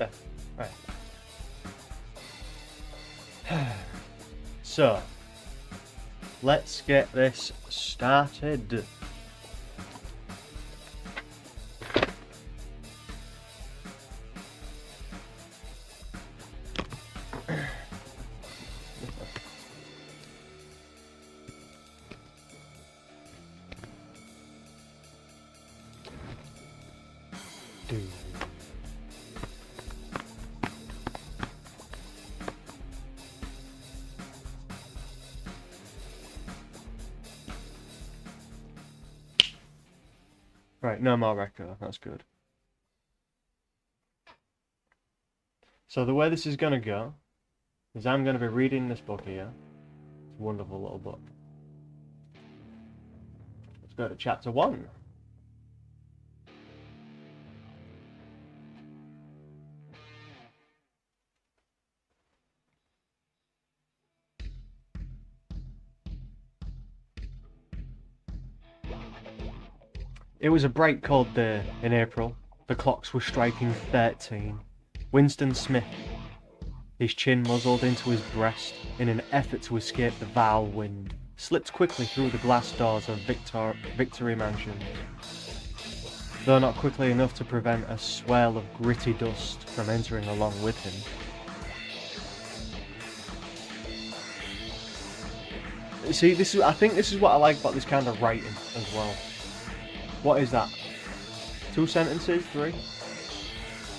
Yeah, right. So, let's get this started. Right, no more record, that's good. So the way this is going to go is I'm going to be reading this book here. It's a wonderful little book. Let's go to chapter 1. It was a bright cold day in April. The clocks were striking 13. Winston Smith, his chin muzzled into his breast in an effort to escape the vile wind, slipped quickly through the glass doors of Victory Mansion, though not quickly enough to prevent a swell of gritty dust from entering along with him. See, I think this is what I like about this kind of writing as well. What is that? 2 sentences? 3? It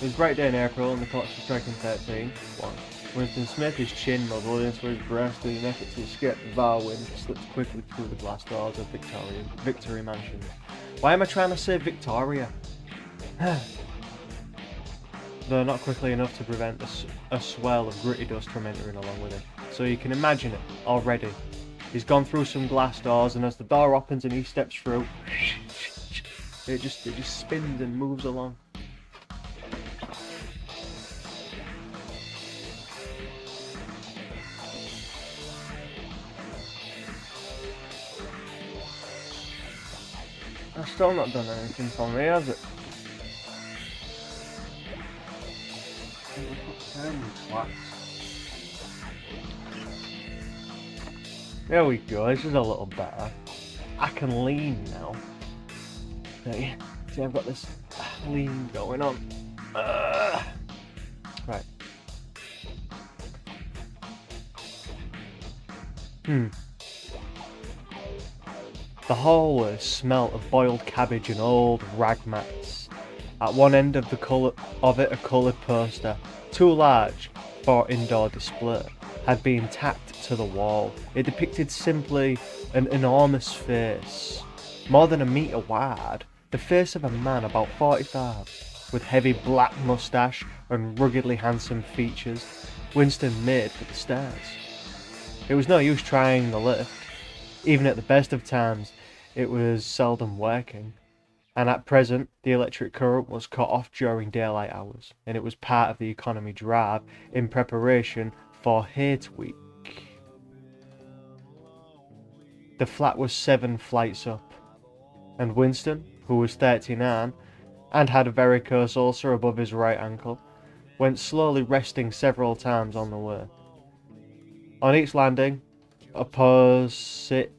was a bright day in April and the clocks were striking 13. 1. Winston Smith, his chin muzzled into his breast in an effort to escape the vile wind, slipped quickly through the glass doors of Victory Mansion. Why am I trying to say Victoria? Though not quickly enough to prevent a swell of gritty dust from entering along with it. So you can imagine it already. He's gone through some glass doors, and as the door opens and he steps through, it just spins and moves along. That's still not done anything for me, has it? There we go, this is a little better. I can lean now. See, I've got this lean going on. Right. The hallway smelt of boiled cabbage and old rag mats. At one end of a coloured poster, too large for indoor display, had been tacked to the wall. It depicted simply an enormous face, more than a metre wide, the face of a man about 45, with heavy black moustache and ruggedly handsome features. Winston made for the stairs. It was no use trying the lift. Even at the best of times, it was seldom working, and at present the electric current was cut off during daylight hours, and it was part of the economy drive in preparation for Hate Week. The flat was 7 flights up, and Winston, who was 39 and had a varicose ulcer above his right ankle, went slowly, resting several times on the way. On each landing, opposite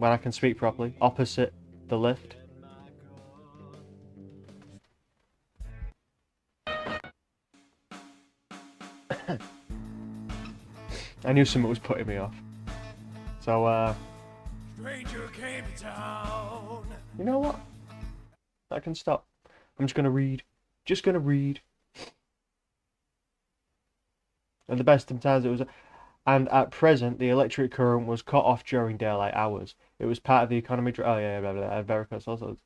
the lift, I knew something was putting me off. So, Stranger came to town. You know what? I can stop. I'm just gonna read. At the best of times it was, and at present the electric current was cut off during daylight hours. It was part of the economy. Varicose also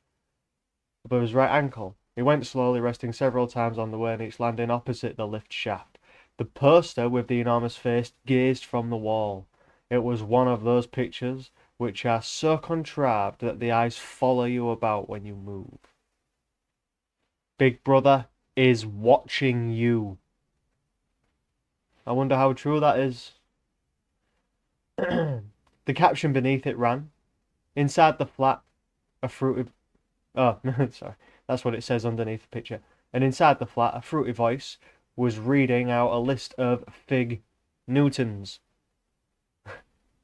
above his right ankle. He went slowly, resting several times on the way, and each landing opposite the lift shaft. The poster with the enormous face gazed from the wall. It was one of those pictures which are so contrived that the eyes follow you about when you move. Big Brother is watching you. I wonder how true that is. The caption beneath it ran, "Inside the flat, a fruited..." Oh, sorry. That's what it says underneath the picture. and inside the flat, a fruity voice was reading out a list of fig Newtons.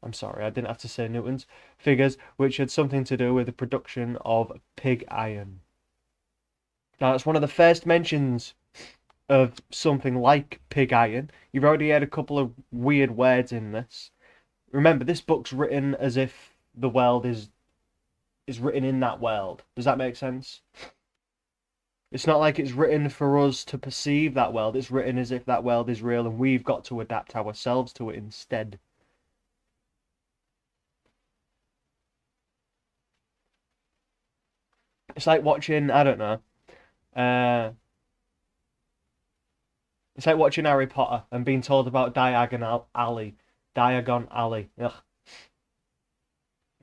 I'm sorry, I didn't have to say Newtons. Figures which had something to do with the production of pig iron. Now, it's one of the first mentions of something like pig iron. You've already had a couple of weird words in this. Remember, this book's written as if the world is written in that world. Does that make sense? It's not like it's written for us to perceive that world. It's written as if that world is real and we've got to adapt ourselves to it instead. It's like watching, I don't know, it's like watching Harry Potter and being told about Diagon Alley. Ugh.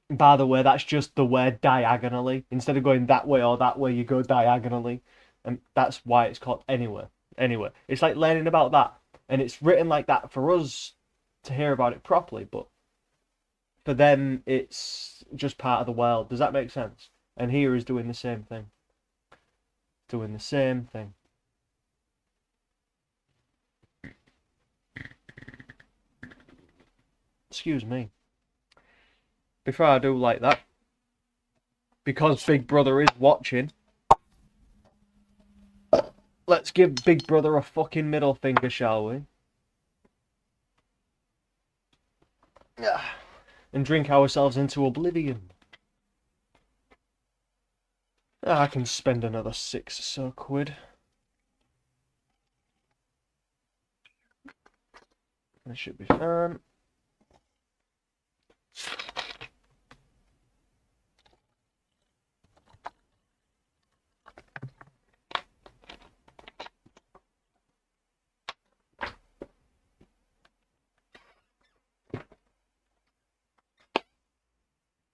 By the way, that's just the word diagonally. Instead of going that way or that way, you go diagonally. And that's why it's called Anywhere. Anyway, it's like learning about that. And it's written like that for us to hear about it properly. But for them, it's just part of the world. Does that make sense? And here is doing the same thing. Doing the same thing. Excuse me. Before I do like that, because Big Brother is watching, let's give Big Brother a fucking middle finger, shall we? And drink ourselves into oblivion. I can spend another 6 or so quid. That should be fine.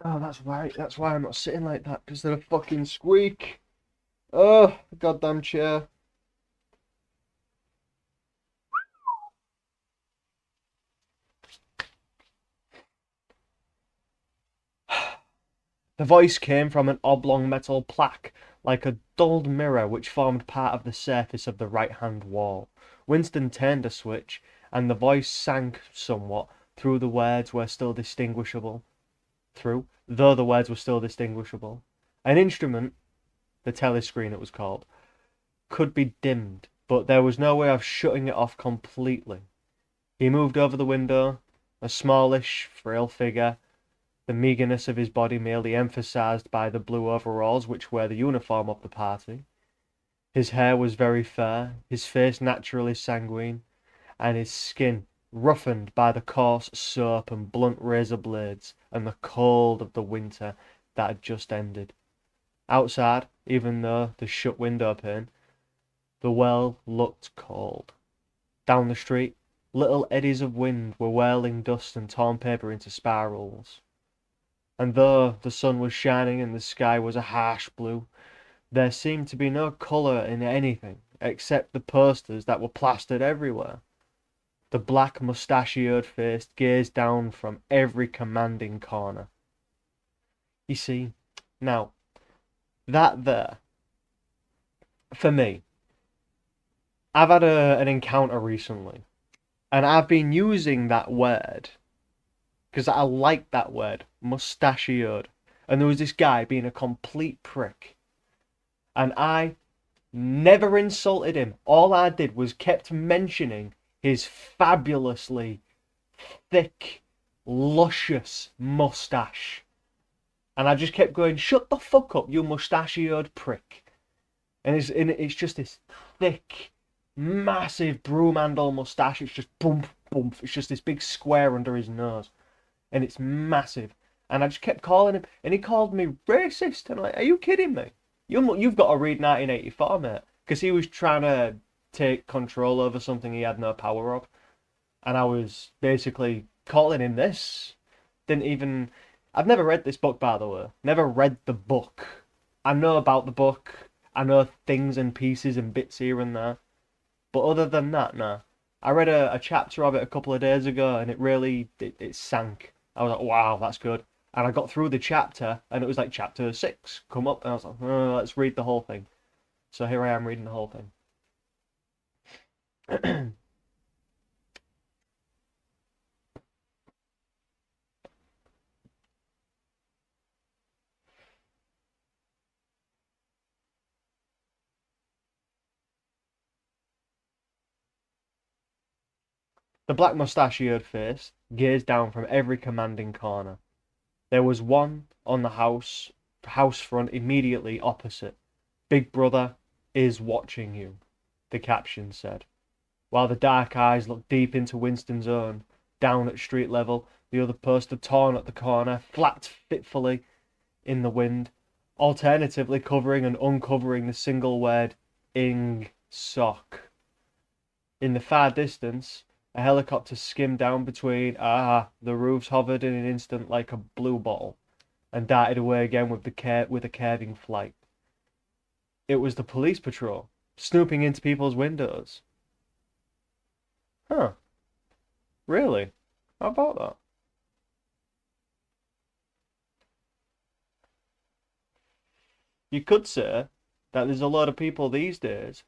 Oh, that's right. That's why I'm not sitting like that, because they're a fucking squeak. Oh, goddamn chair. The voice came from an oblong metal plaque, like a dulled mirror which formed part of the surface of the right-hand wall. Winston turned a switch, and the voice sank somewhat, though the words were still distinguishable. An instrument, the telescreen it was called, could be dimmed, but there was no way of shutting it off completely. He moved over the window, a smallish, frail figure, the meagreness of his body merely emphasized by the blue overalls which were the uniform of the party. His hair was very fair, his face naturally sanguine, and his skin roughened by the coarse soap and blunt razor blades and the cold of the winter that had just ended. Outside, even though the shut window pane, the world looked cold. Down the street, little eddies of wind were whirling dust and torn paper into spirals. And though the sun was shining and the sky was a harsh blue, there seemed to be no colour in anything except the posters that were plastered everywhere. The black mustachioed face gazed down from every commanding corner. You see, now, that there, for me, I've had an encounter recently, and I've been using that word, because I like that word, mustachioed, and there was this guy being a complete prick, and I never insulted him. All I did was kept mentioning his fabulously thick, luscious mustache. And I just kept going, shut the fuck up, you mustachioed prick. And it's just this thick, massive broom handle mustache. It's just boom, boom. It's just this big square under his nose. And it's massive. And I just kept calling him, and he called me racist. And I'm like, are you kidding me? You've got to read 1984, mate. Because he was trying to take control over something he had no power of. And I was basically calling him this. I've never read this book, by the way. Never read the book. I know about the book. I know things and pieces and bits here and there. But other than that, no. I read a chapter of it a couple of days ago, and it sank. I was like, wow, that's good. And I got through the chapter, and it was like chapter 6 come up, and I was like, oh, let's read the whole thing. So here I am reading the whole thing. The black mustachioed face gazed down from every commanding corner. There was one on the house front immediately opposite. Big Brother is watching you, the caption said. While the dark eyes looked deep into Winston's own, down at street level, the other poster torn at the corner, flapped fitfully in the wind, alternatively covering and uncovering the single word ing sock. In the far distance, a helicopter skimmed down between the roofs, hovered in an instant like a blue bottle, and darted away again with a curving flight. It was the police patrol, snooping into people's windows. Huh. Really? How about that? You could say that there's a lot of people these days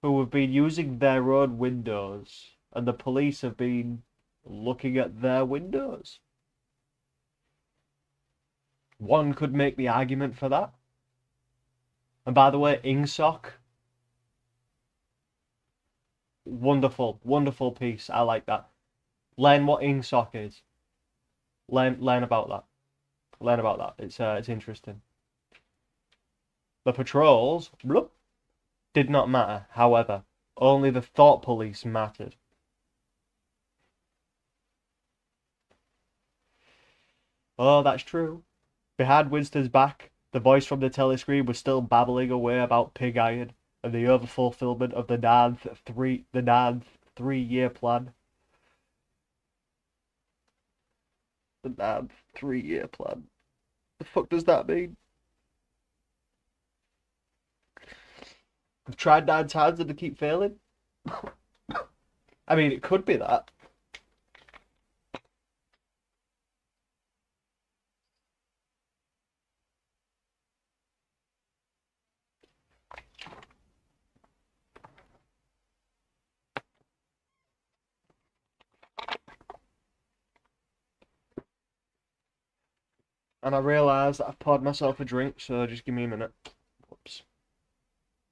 who have been using their own windows, and the police have been looking at their windows. One could make the argument for that. And by the way, ingsoc, wonderful, wonderful piece. I like that. Learn what ingsoc is. Learn about that. Learn about that. It's interesting. The patrols, bloop, did not matter, however. Only the thought police mattered. Oh, that's true. Behind Winston's back, the voice from the telescreen was still babbling away about pig iron and the overfulfillment of the NAND 3-year plan. The NAND 3-year plan. The fuck does that mean? I've tried 9 times and they keep failing. I mean, it could be that. And I realise that I've poured myself a drink, so just give me a minute. Whoops.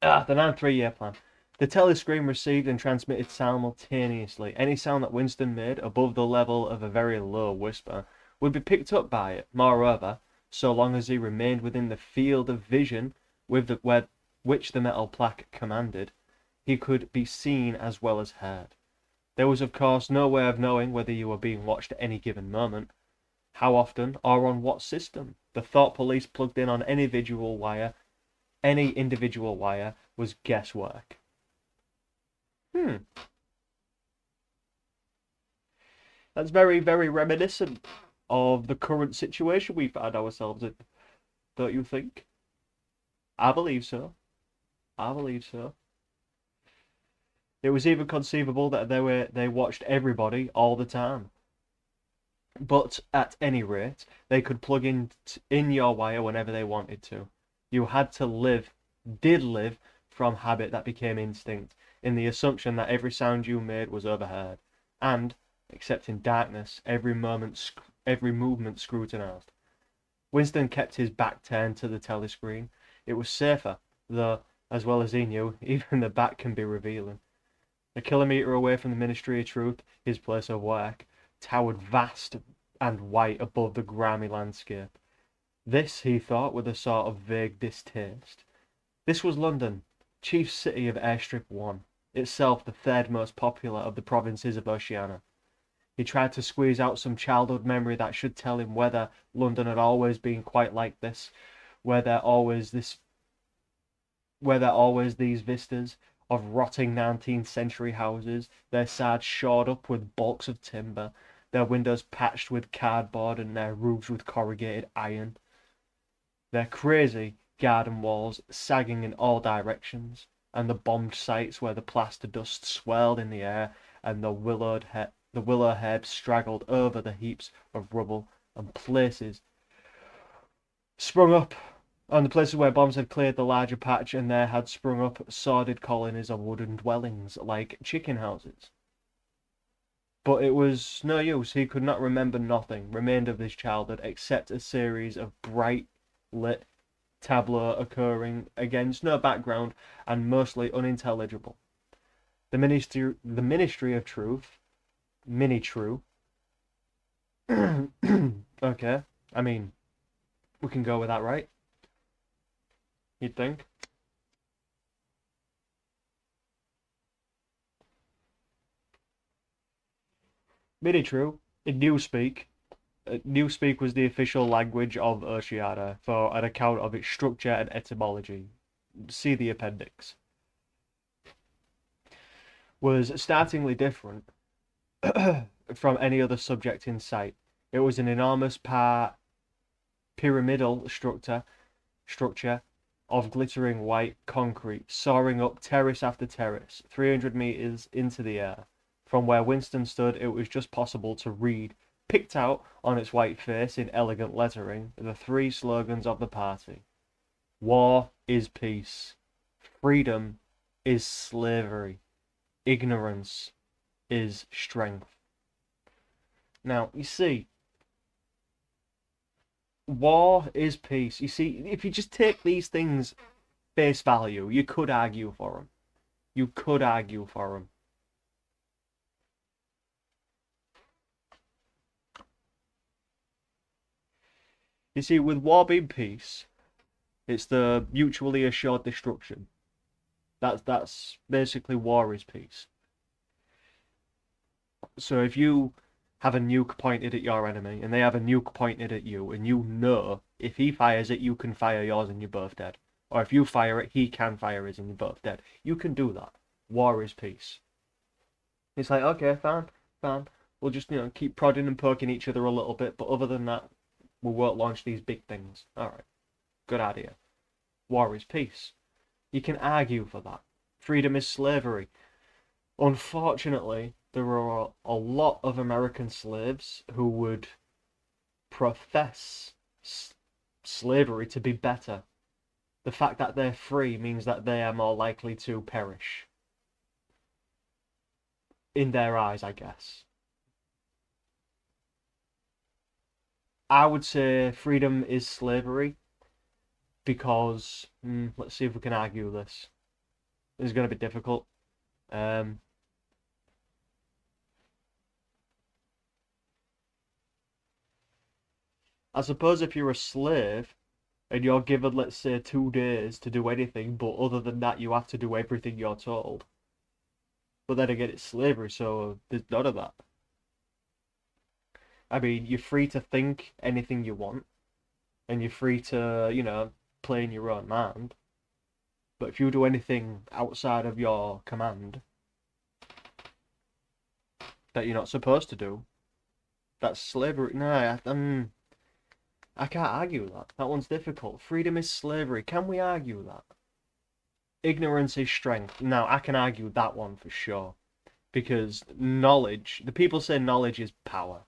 The NAND 3-year plan. The telescreen received and transmitted simultaneously. Any sound that Winston made above the level of a very low whisper would be picked up by it. Moreover, so long as he remained within the field of vision which the metal plaque commanded, he could be seen as well as heard. There was, of course, no way of knowing whether you were being watched at any given moment, how often, or on what system. The thought police plugged in on any individual wire was guesswork. That's very, very reminiscent of the current situation we found ourselves in, don't you think? I believe so. I believe so. It was even conceivable that they watched everybody all the time. But at any rate, they could plug in your wire whenever they wanted to. You had to did live from habit that became instinct, in the assumption that every sound you made was overheard, and, except in darkness, every movement scrutinized. Winston kept his back turned to the telescreen. It was safer, though, as well as he knew, even the back can be revealing. A kilometre away from the Ministry of Truth, his place of work, towered vast and white above the grimy landscape. This, he thought, with a sort of vague distaste. This was London, chief city of Airstrip 1, itself the third most popular of the provinces of Oceania. He tried to squeeze out some childhood memory that should tell him whether London had always been quite like this, whether always these vistas of rotting 19th century houses, their sides shored up with bulks of timber, their windows patched with cardboard and their roofs with corrugated iron, their crazy garden walls sagging in all directions, and the bombed sites where the plaster dust swirled in the air and the willow herbs straggled over the heaps of rubble, and places sprung up On the places where bombs had cleared the larger patch, and there had sprung up sordid colonies of wooden dwellings, like chicken houses. But it was no use. He could not remember nothing remained of his childhood except a series of bright lit tableaux occurring against no background and mostly unintelligible. The Ministry of Truth, Mini True. Okay, I mean, we can go with that, right? You'd think. Mini True in newspeak. Newspeak was the official language of Oceania for an account of its structure and etymology. See the appendix. Was startlingly different from any other subject in sight. It was an enormous pyramidal structure of glittering white concrete, soaring up terrace after terrace, 300 meters into the air. From where Winston stood, it was just possible to read, picked out on its white face in elegant lettering, the three slogans of the party. War is peace. Freedom is slavery. Ignorance is strength. Now, you see, war is peace. You see, if you just take these things face value, you could argue for them. You could argue for them. You see, with war being peace, it's the mutually assured destruction. That's basically war is peace. So if you have a nuke pointed at your enemy and they have a nuke pointed at you, and you know if he fires it, you can fire yours and you're both dead. Or if you fire it, he can fire his and you're both dead. You can do that. War is peace. It's like, okay, fine. We'll just, keep prodding and poking each other a little bit, but other than that, we won't launch these big things. Alright. Good idea. War is peace. You can argue for that. Freedom is slavery. Unfortunately, there are a lot of American slaves who would profess slavery to be better. The fact that they're free means that they are more likely to perish. In their eyes, I guess. I would say freedom is slavery because, let's see if we can argue this. This is going to be difficult. I suppose if you're a slave and you're given, let's say, 2 days to do anything, but other than that, you have to do everything you're told. But then again, it's slavery, so there's none of that. I mean, you're free to think anything you want, and you're free to, play in your own mind. But if you do anything outside of your command that you're not supposed to do, that's slavery. No, I can't argue that. That one's difficult. Freedom is slavery. Can we argue that? Ignorance is strength. Now, I can argue that one for sure. Because knowledge, the people say knowledge is power.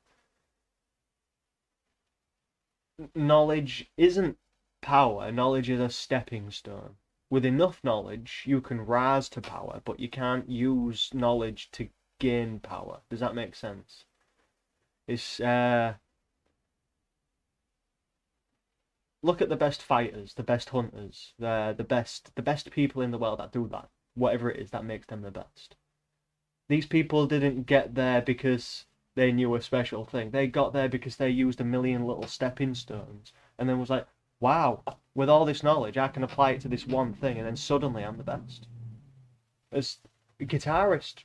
Knowledge isn't power. Knowledge is a stepping stone. With enough knowledge, you can rise to power, but you can't use knowledge to gain power. Does that make sense? It's, look at the best fighters, the best hunters, the best people in the world that do that. Whatever it is that makes them the best. These people didn't get there because they knew a special thing. They got there because they used a million little stepping stones, and then was like, wow, with all this knowledge, I can apply it to this one thing, and then suddenly I'm the best. As a guitarist,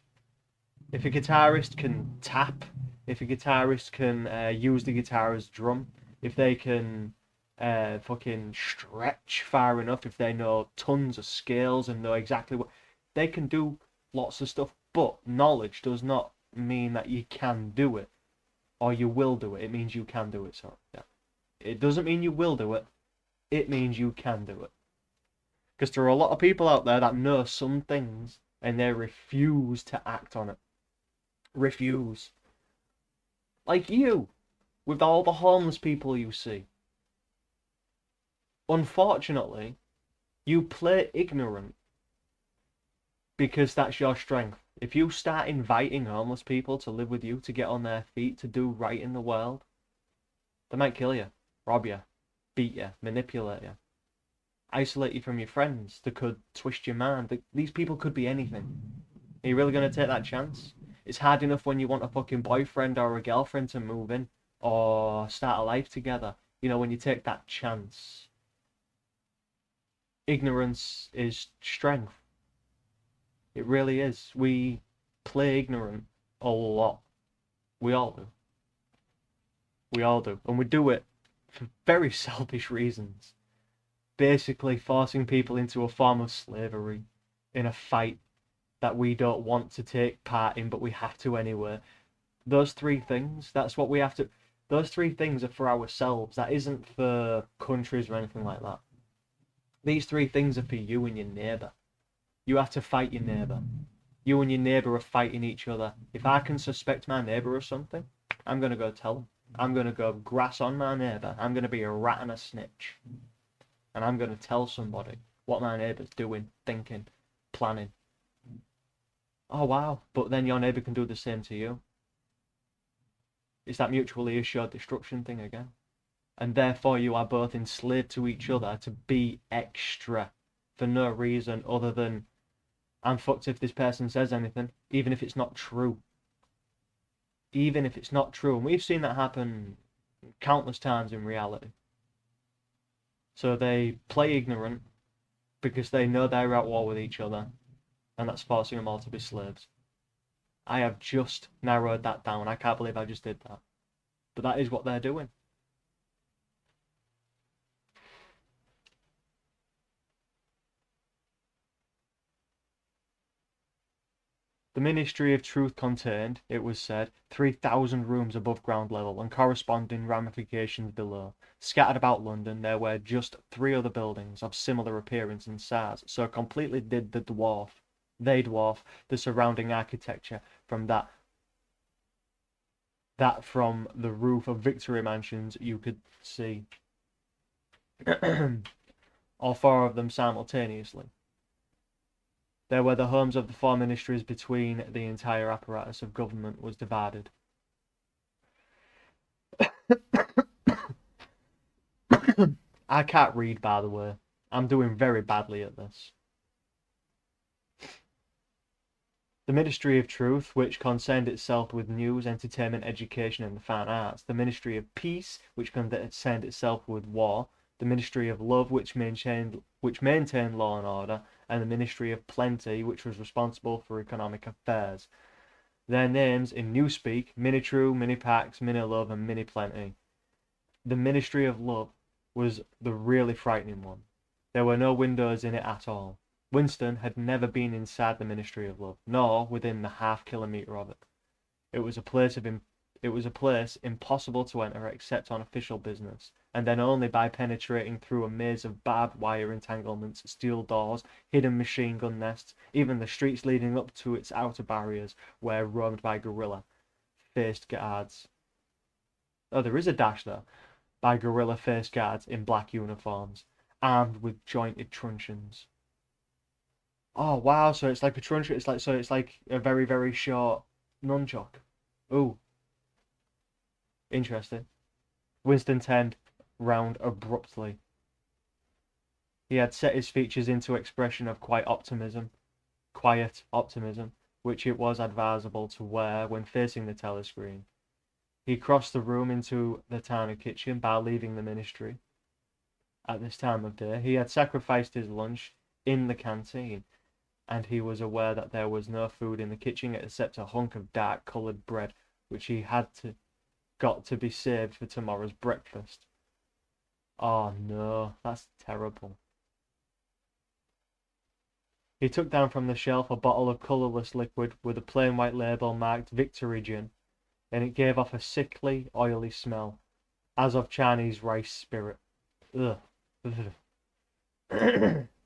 if a guitarist can tap, if a guitarist can use the guitar as drum, if they can fucking stretch far enough, if they know tons of scales and know exactly what, they can do lots of stuff. But knowledge does not mean that you can do it or you will do it. It means you can do it. So yeah, it doesn't mean you will do it. It means you can do it. Because there are a lot of people out there that know some things and they refuse to act on it. Refuse. Like you, with all the homeless people you see. Unfortunately, you play ignorant because that's your strength. If you start inviting homeless people to live with you, to get on their feet, to do right in the world, they might kill you, rob you, beat you, manipulate you, isolate you from your friends. They could twist your mind. These people could be anything. Are you really going to take that chance? It's hard enough when you want a fucking boyfriend or a girlfriend to move in or start a life together. You know, when you take that chance. Ignorance is strength. It really is. We play ignorant a lot. We all do. We all do. And we do it for very selfish reasons. Basically forcing people into a form of slavery in a fight that we don't want to take part in, but we have to anyway. Those three things, that's what we have to... Those three things are for ourselves. That isn't for countries or anything like that. These three things are for you and your neighbour. You have to fight your neighbour. You and your neighbour are fighting each other. If I can suspect my neighbour of something, I'm going to go tell him. I'm going to go grass on my neighbour. I'm going to be a rat and a snitch. And I'm going to tell somebody what my neighbour's doing, thinking, planning. Oh, wow. But then your neighbour can do the same to you. It's that mutually assured destruction thing again. And therefore you are both enslaved to each other to be extra for no reason other than I'm fucked if this person says anything, even if it's not true. Even if it's not true. And we've seen that happen countless times in reality. So they play ignorant because they know they're at war with each other, and that's forcing them all to be slaves. I have just narrowed that down. I can't believe I just did that. But that is what they're doing. The Ministry of Truth contained, it was said, 3,000 rooms above ground level and corresponding ramifications below. Scattered about London, there were just 3 other buildings of similar appearance and size, so completely did they dwarf the surrounding architecture from that from the roof of Victory Mansions you could see. All 4 of them simultaneously. There were the homes of the 4 ministries between the entire apparatus of government was divided. I can't read, by the way. I'm doing very badly at this. The Ministry of Truth, which concerned itself with news, entertainment, education and the fine arts. The Ministry of Peace, which concerned itself with war. The Ministry of Love, which maintained law and order, and the Ministry of Plenty, which was responsible for economic affairs. Their names in newspeak: Mini-True, Mini-Pax, Mini-Love and Mini-Plenty. The Ministry of Love was the really frightening one. There were no windows in it at all. Winston had never been inside the Ministry of Love, nor within the half-kilometre of it. It was a place impossible to enter except on official business, and then only by penetrating through a maze of barbed wire entanglements, steel doors, hidden machine gun nests. Even the streets leading up to its outer barriers were roamed by guerrilla-faced guards. Oh, there is a dash though. By guerrilla-faced guards in black uniforms, armed with jointed truncheons. Oh wow! So it's like a truncheon. It's like a very very short nunchuck. Ooh, interesting. Winston turned round abruptly. He had set his features into expression of quiet optimism, which it was advisable to wear when facing the telescreen. He crossed the room into the tiny kitchen by leaving the ministry. At this time of day, he had sacrificed his lunch in the canteen, and he was aware that there was no food in the kitchen except a hunk of dark-coloured bread, which he had got to be saved for tomorrow's breakfast. Oh no, that's terrible. He took down from the shelf a bottle of colourless liquid with a plain white label marked Victory Gin, and it gave off a sickly, oily smell, as of Chinese rice spirit. Ugh.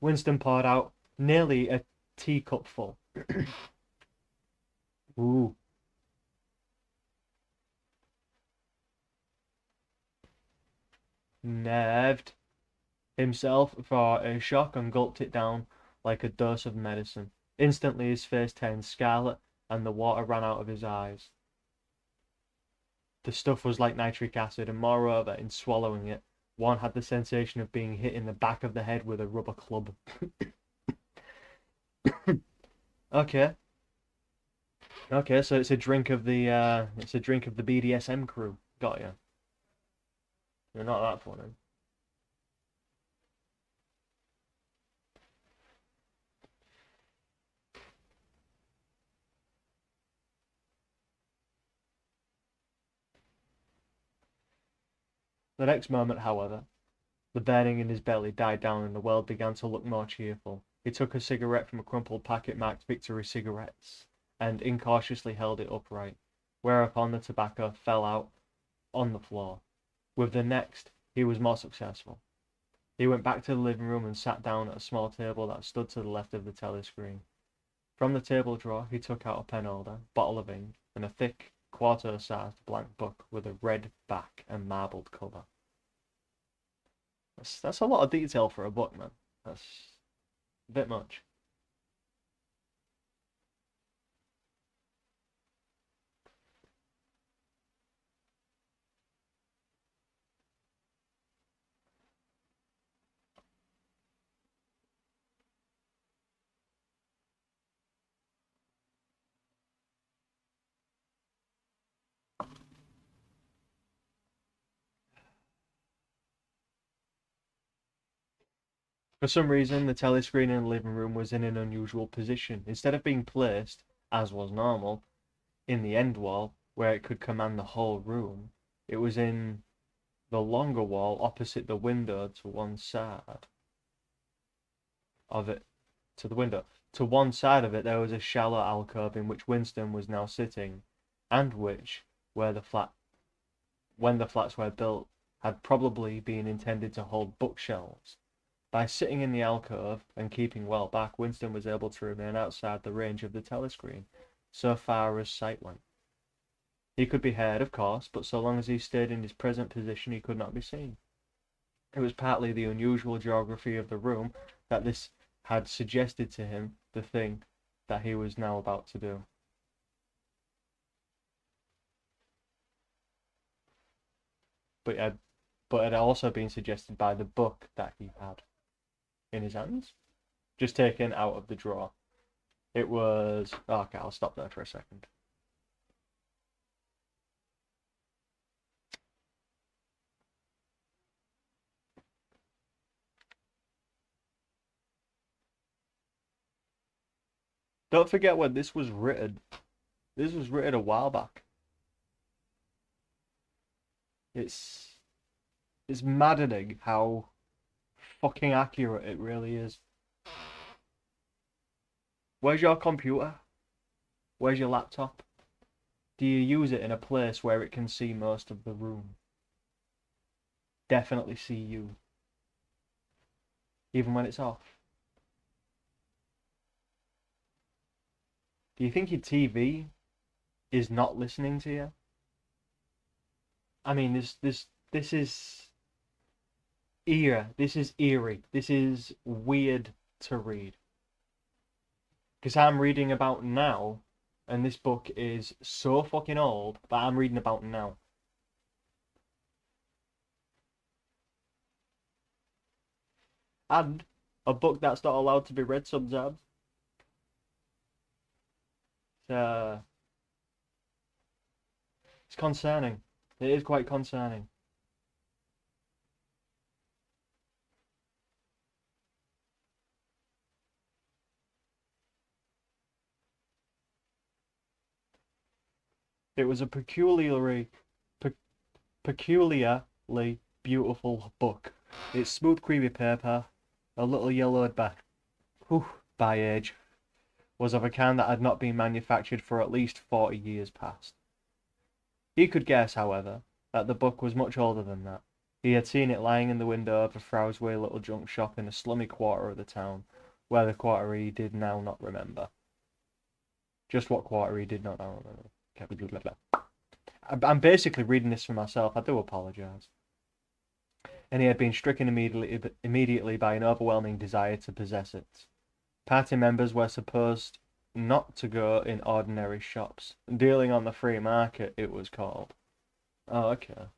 Winston poured out nearly a teacupful. Ooh. Nerved. himself for a shock and gulped it down like a dose of medicine. Instantly his face turned scarlet and the water ran out of his eyes. The stuff was like nitric acid, and moreover, in swallowing it, one had the sensation of being hit in the back of the head with a rubber club. Okay. Okay, so it's a drink of the BDSM crew. Got you. You're not that funny. The next moment, however, the burning in his belly died down and the world began to look more cheerful. He took a cigarette from a crumpled packet marked Victory Cigarettes and incautiously held it upright, whereupon the tobacco fell out on the floor. With the next, he was more successful. He went back to the living room and sat down at a small table that stood to the left of the telescreen. From the table drawer, he took out a pen holder, bottle of ink, and a thick, quarto-sized blank book with a red back and marbled cover. That's a lot of detail for a book, man. That's a bit much. For some reason, the telescreen in the living room was in an unusual position. Instead of being placed, as was normal, in the end wall, where it could command the whole room, it was in the longer wall opposite the window to one side of it. To the window. To one side of it, there was a shallow alcove in which Winston was now sitting, and which, when the flats were built, had probably been intended to hold bookshelves. By sitting in the alcove and keeping well back, Winston was able to remain outside the range of the telescreen, so far as sight went. He could be heard, of course, but so long as he stayed in his present position, he could not be seen. It was partly the unusual geography of the room that this had suggested to him the thing that he was now about to do. But it had also been suggested by the book that he had in his hands, just taken out of the drawer. It was... Okay, I'll stop there for a second. Don't forget when this was written. This was written a while back. It's maddening how fucking accurate it really is. Where's your computer? Where's your laptop? Do you use it in a place where it can see most of the room? Definitely see you. Even when it's off. Do you think your TV is not listening to you? I mean, this is eerie. This is weird to read. Because I'm reading about now, and this book is so fucking old, but I'm reading about now. And a book that's not allowed to be read sometimes. It's concerning. It is quite concerning. It was a peculiarly beautiful book. Its smooth, creamy paper, a little yellowed back, by age, was of a kind that had not been manufactured for at least 40 years past. He could guess, however, that the book was much older than that. He had seen it lying in the window of a Frowsway little junk shop in a slummy quarter of the town, where the quarter he did now not remember. Just what quarter he did not now remember. I'm basically reading this for myself. I do apologise. and he had been stricken immediately by an overwhelming desire to possess it. Party members were supposed not to go in ordinary shops. Dealing on the free market, it was called. Oh, okay.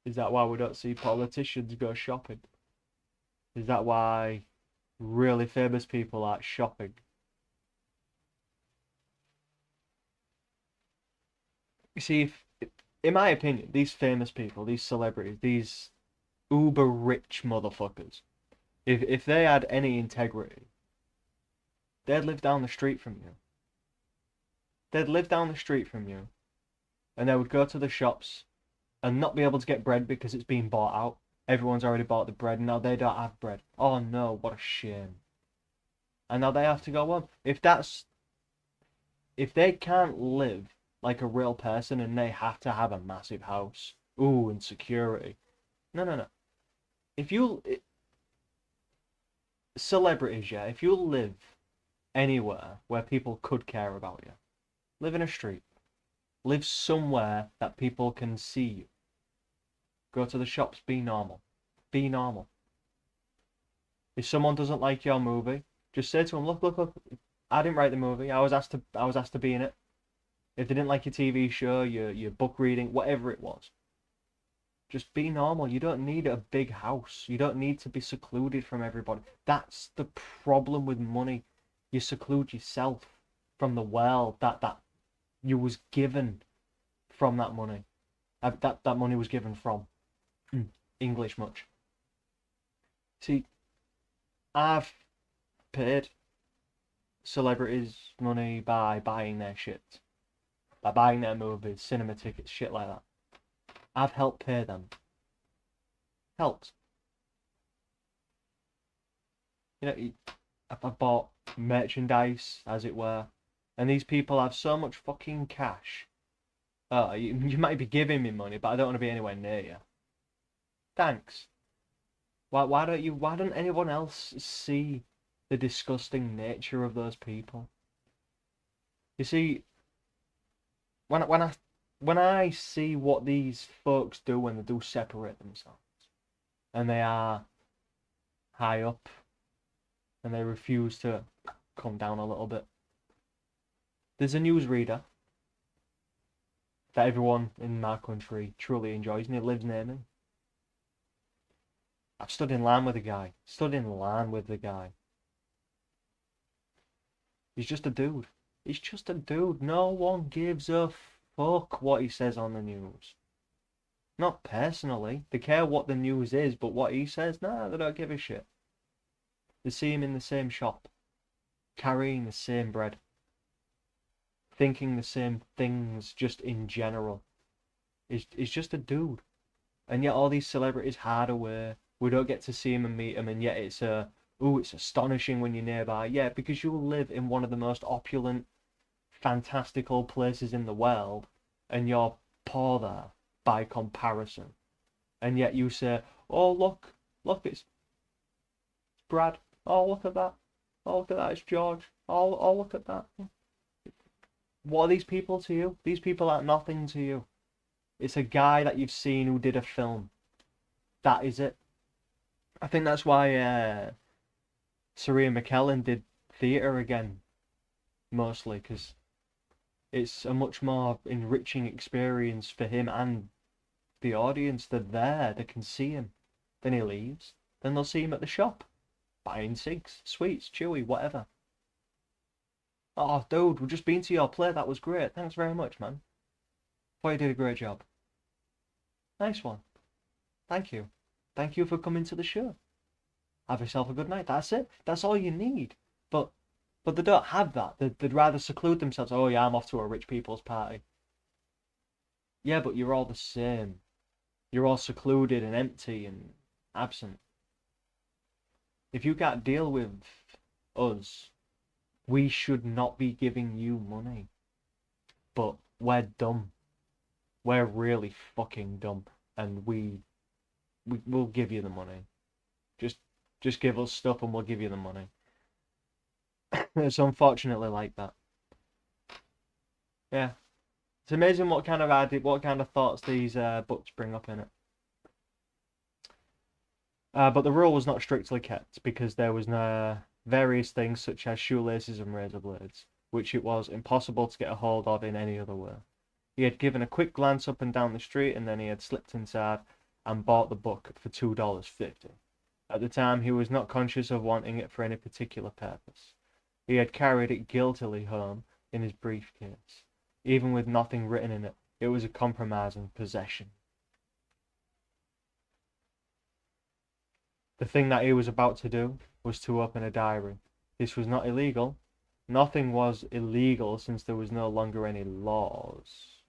Is that why we don't see politicians go shopping? Is that why really famous people aren't shopping? You see, in my opinion, these famous people, these celebrities, these uber rich motherfuckers, if they had any integrity, they'd live down the street from you. They'd live down the street from you, and they would go to the shops and not be able to get bread because it's been bought out. Everyone's already bought the bread, and now they don't have bread. Oh no, what a shame. And now they have to go on. If they can't live like a real person and they have to have a massive house, ooh, and security. No. Celebrities, yeah, if you live anywhere where people could care about you, live in a street. Live somewhere that people can see you. Go to the shops, be normal. Be normal. If someone doesn't like your movie, just say to them, look, I didn't write the movie, I was asked to be in it. If they didn't like your TV show, your book reading, whatever it was, just be normal. You don't need a big house. You don't need to be secluded from everybody. That's the problem with money. You seclude yourself from the world that you was given from that money. That money was given from. English much. See, I've paid celebrities money by buying their shit. By buying their movies, cinema tickets, shit like that. I've helped pay them. Helped. You know, I've bought merchandise, as it were. And these people have so much fucking cash. You might be giving me money, but I don't want to be anywhere near you. Thanks. Why don't anyone else see the disgusting nature of those people? You see, when I see what these folks do when they do separate themselves, and they are high up, and they refuse to come down a little bit. There's a newsreader that everyone in my country truly enjoys, and he lives near me. I've stood in line with the guy. He's just a dude. He's just a dude. No one gives a fuck what he says on the news. Not personally. They care what the news is, but what he says, nah, they don't give a shit. They see him in the same shop, carrying the same bread, thinking the same things just in general. He's just a dude. And yet all these celebrities hide away. We don't get to see him and meet him, and yet it's astonishing when you're nearby. Yeah, because you live in one of the most opulent, fantastical places in the world, and you're poor there by comparison. And yet you say, oh, look, it's Brad. Oh, look at that. Oh, look at that, it's George. Oh, look at that. What are these people to you? These people are nothing to you. It's a guy that you've seen who did a film. That is it. I think that's why Sarah McKellen did theatre again, mostly, because it's a much more enriching experience for him and the audience. They're there, they can see him. Then he leaves. Then they'll see him at the shop, buying cigs, sweets, chewy, whatever. Oh, dude, we've just been to your play. That was great. Thanks very much, man. Thought you did a great job. Nice one. Thank you. Thank you for coming to the show. Have yourself a good night. That's it. That's all you need. But they don't have that. They'd rather seclude themselves. Oh yeah, I'm off to a rich people's party. Yeah, but you're all the same. You're all secluded and empty and absent. If you can't deal with us, we should not be giving you money. But we're dumb. We're really fucking dumb. And we'll give you the money. Just give us stuff and we'll give you the money. It's unfortunately like that. Yeah. It's amazing what kind of thoughts these books bring up in it. But the rule was not strictly kept because there was various things such as shoelaces and razor blades, which it was impossible to get a hold of in any other way. He had given a quick glance up and down the street, and then he had slipped inside and bought the book for $2.50. At the time, he was not conscious of wanting it for any particular purpose. He had carried it guiltily home in his briefcase. Even with nothing written in it, it was a compromising possession. The thing that he was about to do was to open a diary. This was not illegal. Nothing was illegal since there was no longer any laws.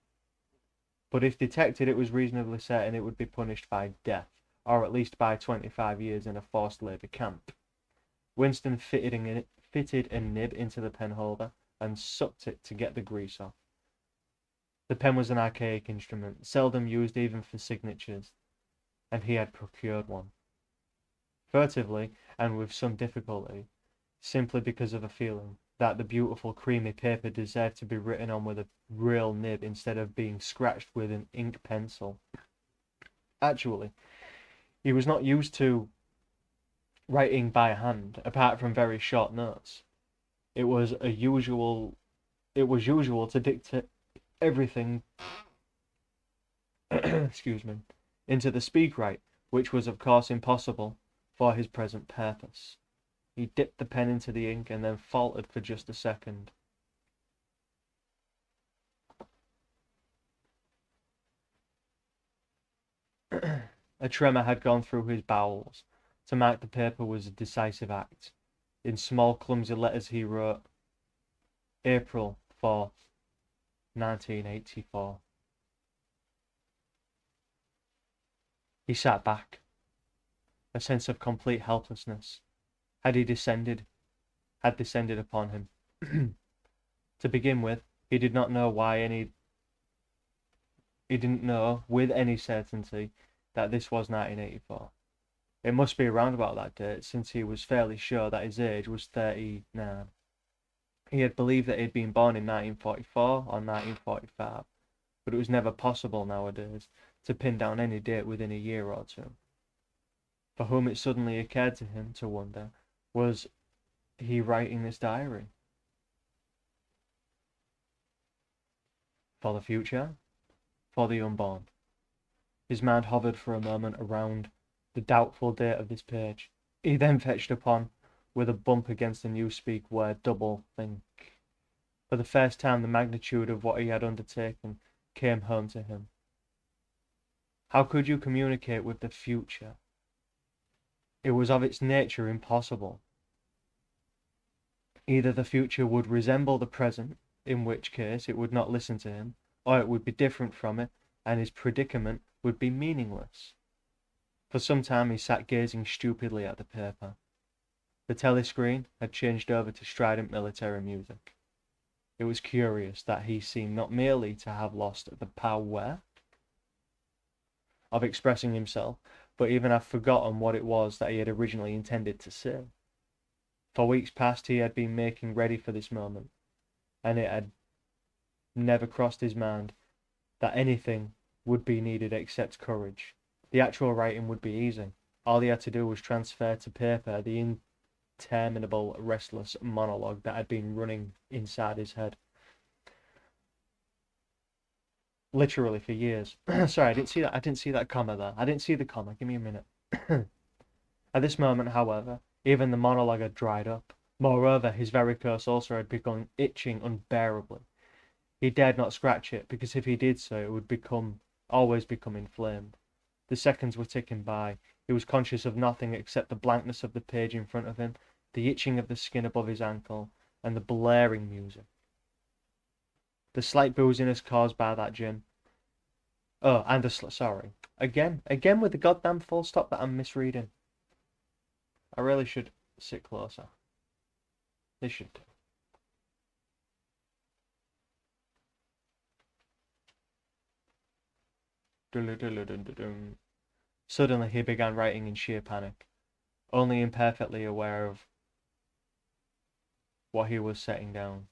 But if detected, it was reasonably certain it would be punished by death, or at least by 25 years in a forced labour camp. Winston fitted a nib into the pen holder and sucked it to get the grease off. The pen was an archaic instrument, seldom used even for signatures, and he had procured one. Furtively, and with some difficulty, simply because of a feeling that the beautiful creamy paper deserved to be written on with a real nib instead of being scratched with an ink pencil. Actually, he was not used to writing by hand, apart from very short notes. It was usual to dictate everything excuse me, into the speakwrite, which was of course impossible for his present purpose. He dipped the pen into the ink and then faltered for just a second. A tremor had gone through his bowels. To mark the paper was a decisive act. In small clumsy letters he wrote, April 4th, 1984. He sat back. A sense of complete helplessness had descended upon him. To begin with, he did not know he didn't know with any certainty that this was 1984. It must be around about that date, since he was fairly sure that his age was 39. He had believed that he had been born in 1944 or 1945, but it was never possible nowadays to pin down any date within a year or two. For whom it suddenly occurred to him to wonder, was he writing this diary? For the future? For the unborn? His mind hovered for a moment around the doubtful date of this page. He then fetched upon, with a bump against the newspeak word double think. For the first time the magnitude of what he had undertaken came home to him. How could you communicate with the future? It was of its nature impossible. Either the future would resemble the present, in which case it would not listen to him, or it would be different from it, and his predicament would be meaningless. For some time he sat gazing stupidly at the paper. The telescreen had changed over to strident military music. It was curious that he seemed not merely to have lost the power of expressing himself, but even have forgotten what it was that he had originally intended to say. For weeks past he had been making ready for this moment, and it had never crossed his mind that anything would be needed except courage. The actual writing would be easy. All he had to do was transfer to paper the interminable, restless monologue that had been running inside his head. Literally for years. Sorry, I didn't see that comma there. I didn't see the comma. Give me a minute. At this moment, however, even the monologue had dried up. Moreover, his varicose ulcer had begun itching unbearably. He dared not scratch it, because if he did so, it would always become inflamed. The seconds were ticking by. He was conscious of nothing except the blankness of the page in front of him, the itching of the skin above his ankle, and the blaring music. The slight booziness caused by that gin. Oh, and sorry. Again with the goddamn full stop that I'm misreading. I really should sit closer. This should do. Suddenly he began writing in sheer panic, only imperfectly aware of what he was setting down.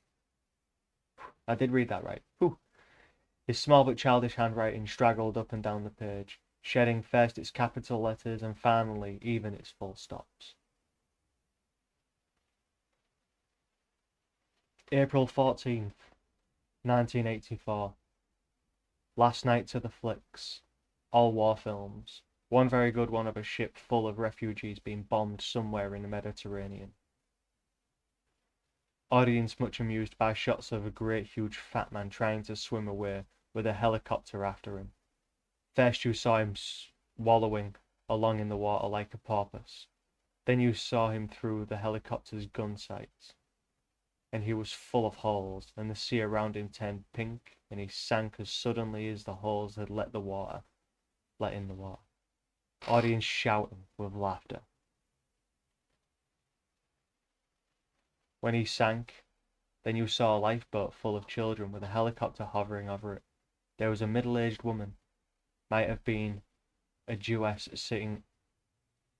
I did read that right. Whew. His small but childish handwriting straggled up and down the page, shedding first its capital letters and finally even its full stops. April 14th, 1984. Last night to the flicks. All war films. One very good one of a ship full of refugees being bombed somewhere in the Mediterranean. Audience much amused by shots of a great huge fat man trying to swim away with a helicopter after him. First you saw him wallowing along in the water like a porpoise. Then you saw him through the helicopter's gun sights. And he was full of holes, and the sea around him turned pink, and he sank as suddenly as the holes had let in the water. Audience shouting with laughter. When he sank, then you saw a lifeboat full of children with a helicopter hovering over it. There was a middle-aged woman, might have been a Jewess, sitting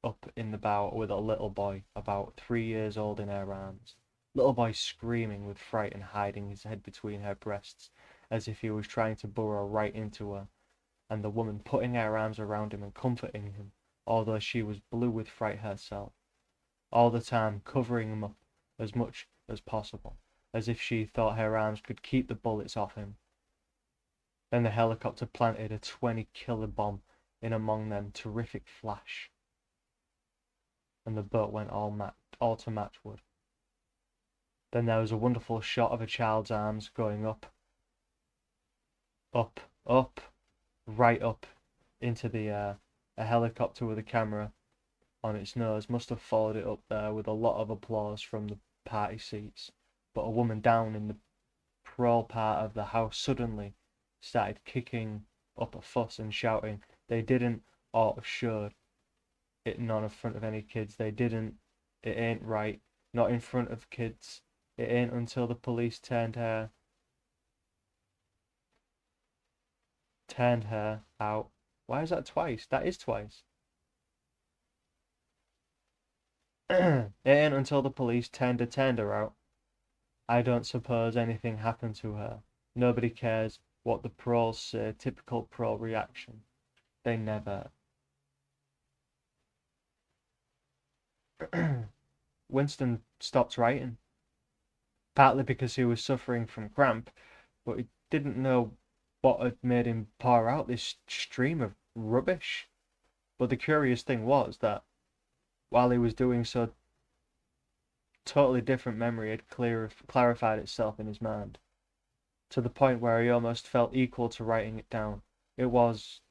up in the bow with a little boy about 3 years old in her arms. Little boy screaming with fright and hiding his head between her breasts as if he was trying to burrow right into her, and the woman putting her arms around him and comforting him, although she was blue with fright herself, all the time covering him up as much as possible, as if she thought her arms could keep the bullets off him. Then the helicopter planted a 20-kilo bomb in among them, terrific flash, and the boat went all to matchwood. Then there was a wonderful shot of a child's arms going up, right up into the air. A helicopter with a camera on its nose must have followed it up there with a lot of applause from the party seats. But a woman down in the prowl part of the house suddenly started kicking up a fuss and shouting. They didn't ought have showed it none in front of any kids. They didn't. It ain't right. Not in front of kids. It ain't until the police turned her out. Why is that twice? That is twice. It ain't until the police turned her out. I don't suppose anything happened to her. Nobody cares what the pros say. Typical pro reaction. They never. Winston stopped writing. Partly because he was suffering from cramp, but he didn't know what had made him pour out this stream of rubbish. But the curious thing was that while he was doing so, totally different memory had clarified itself in his mind, to the point where he almost felt equal to writing it down. It was,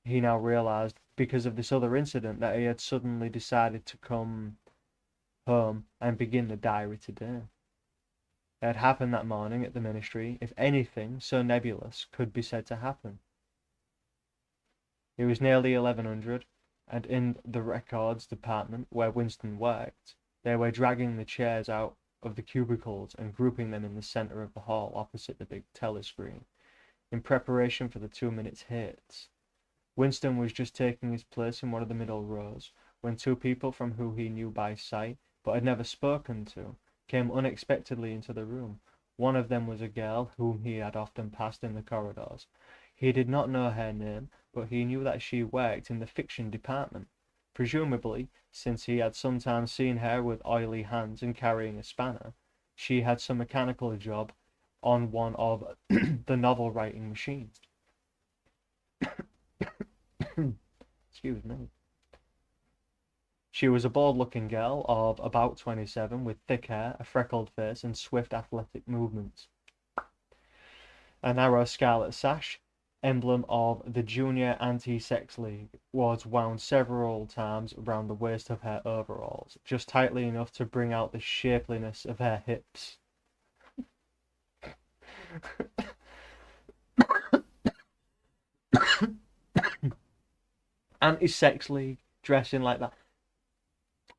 he now realized, because of this other incident that he had suddenly decided to come home and begin the diary today. It had happened that morning at the ministry, if anything so nebulous could be said to happen. It was nearly 1100, and in the records department where Winston worked, they were dragging the chairs out of the cubicles and grouping them in the centre of the hall opposite the big telescreen, in preparation for the 2 minutes hits. Winston was just taking his place in one of the middle rows when two people from who he knew by sight but had never spoken to came unexpectedly into the room. One of them was a girl whom he had often passed in the corridors. He did not know her name, but he knew that she worked in the fiction department, presumably, since he had sometimes seen her with oily hands and carrying a spanner. She had some mechanical job on one of the novel-writing machines. Excuse me. She was a bald-looking girl of about 27, with thick hair, a freckled face, and swift athletic movements. A narrow scarlet sash, emblem of the Junior Anti-Sex League, was wound several times around the waist of her overalls, just tightly enough to bring out the shapeliness of her hips. Anti-Sex League, dressing like that.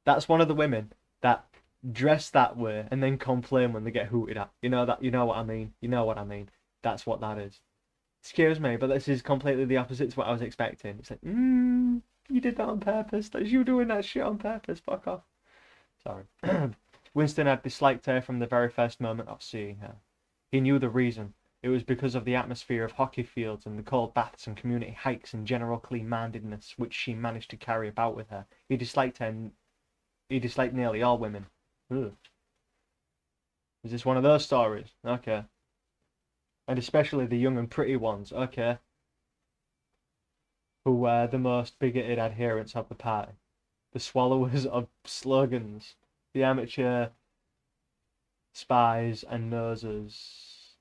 That's one of the women that dress that way and then complain when they get hooted at. You know that. You know what I mean. You know what I mean. That's what that is. Excuse me, but this is completely the opposite to what I was expecting. It's like, you did that on purpose. That's you doing that shit on purpose. Fuck off. Sorry. Winston had disliked her from the very first moment of seeing her. He knew the reason. It was because of the atmosphere of hockey fields and the cold baths and community hikes and general clean-mindedness which she managed to carry about with her. He disliked nearly all women. Ugh. Is this one of those stories? Okay. And especially the young and pretty ones. Okay. Who were the most bigoted adherents of the party. The swallowers of slogans. The amateur spies and nosers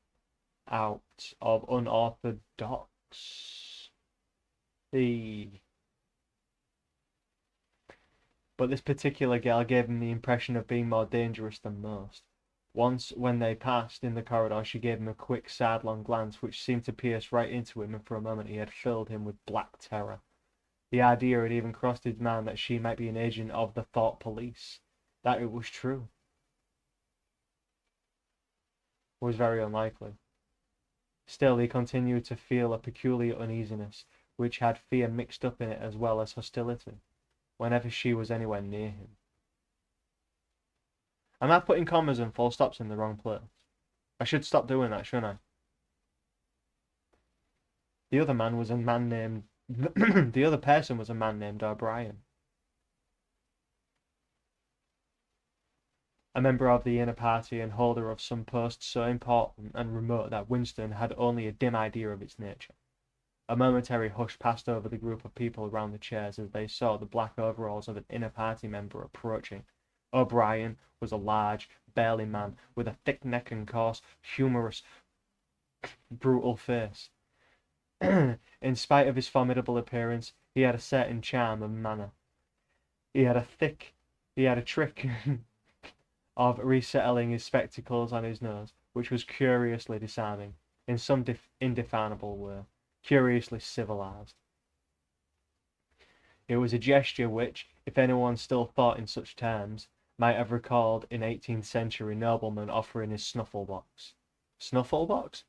out of unorthodox. But this particular girl gave him the impression of being more dangerous than most. Once, when they passed in the corridor, she gave him a quick, sidelong glance which seemed to pierce right into him, and for a moment he had filled him with black terror. The idea had even crossed his mind that she might be an agent of the thought police. That it was true was very unlikely. Still, he continued to feel a peculiar uneasiness, which had fear mixed up in it as well as hostility, whenever she was anywhere near him. Am I putting commas and full stops in the wrong place? I should stop doing that, shouldn't I? The other man was a man named... the other person was a man named O'Brien. A member of the inner party and holder of some post so important and remote that Winston had only a dim idea of its nature. A momentary hush passed over the group of people around the chairs as they saw the black overalls of an inner party member approaching. O'Brien was a large, burly man with a thick neck and coarse, humorous, brutal face. In spite of his formidable appearance, he had a certain charm of manner. He had a trick of resettling his spectacles on his nose, which was curiously disarming, in some indefinable way, curiously civilized. It was a gesture which, if anyone still thought in such terms, might have recalled an 18th century nobleman offering his snuffle box. Snuffle box?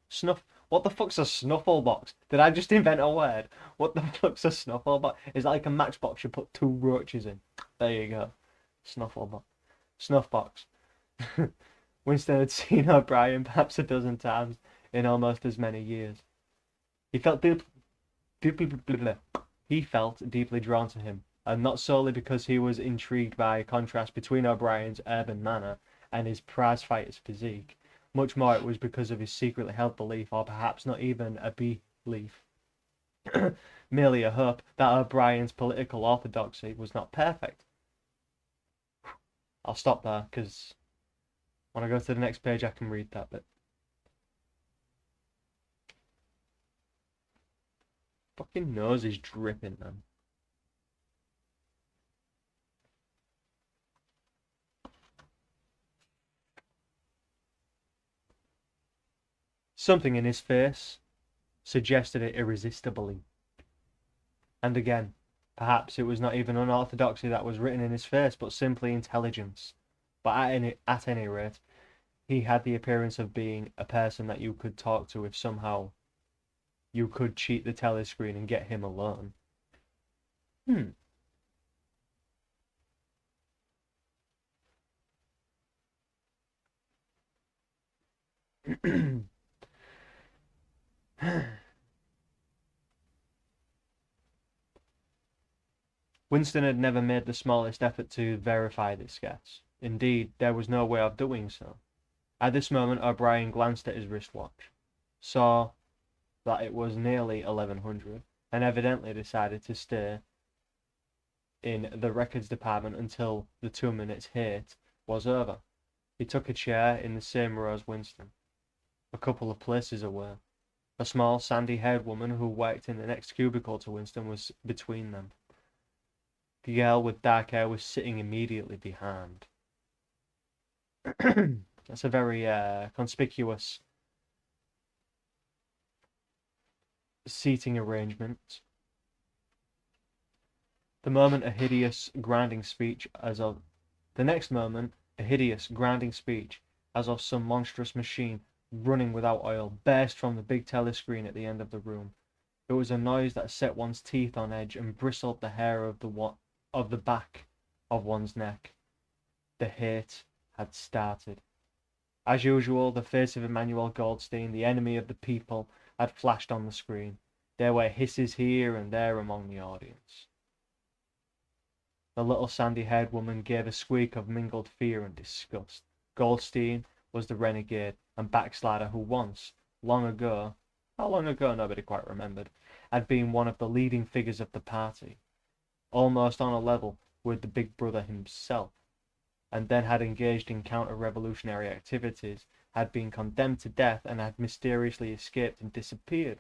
What the fuck's a snuffle box? Did I just invent a word? What the fuck's a snuffle box? Is that like a matchbox you put 2 roaches in? There you go. Snuffle box. Snuff box. Winston had seen O'Brien perhaps a dozen times in almost as many years. He felt deeply drawn to him, and not solely because he was intrigued by a contrast between O'Brien's urban manner and his prize-fighter's physique. Much more it was because of his secretly held belief, or perhaps not even a belief, merely a hope, that O'Brien's political orthodoxy was not perfect. I'll stop there, because when I go to the next page I can read that bit. Fucking nose is dripping, man. Something in his face suggested it irresistibly. And again, perhaps it was not even unorthodoxy that was written in his face, but simply intelligence. But at any rate, he had the appearance of being a person that you could talk to if somehow you could cheat the telescreen and get him alone. Winston had never made the smallest effort to verify this guess. Indeed, there was no way of doing so. At this moment, O'Brien glanced at his wristwatch, saw that it was nearly 1100, and evidently decided to stay in the records department until the 2 minutes hit was over. He took a chair in the same row as Winston, a couple of places away. A small, sandy-haired woman who worked in the next cubicle to Winston was between them. The girl with dark hair was sitting immediately behind. That's a very conspicuous seating arrangement. The next moment, a hideous grinding speech as of some monstrous machine running without oil burst from the big telescreen at the end of the room. It was a noise that set one's teeth on edge and bristled the hair of the back of one's neck. The hate had started. As usual, the face of Emmanuel Goldstein, the enemy of the people, had flashed on the screen. There were hisses here and there among the audience. The little sandy-haired woman gave a squeak of mingled fear and disgust. Goldstein was the renegade and backslider who once, long ago, how long ago nobody quite remembered, had been one of the leading figures of the party, almost on a level with the big brother himself, and then had engaged in counter-revolutionary activities, had been condemned to death, and had mysteriously escaped and disappeared.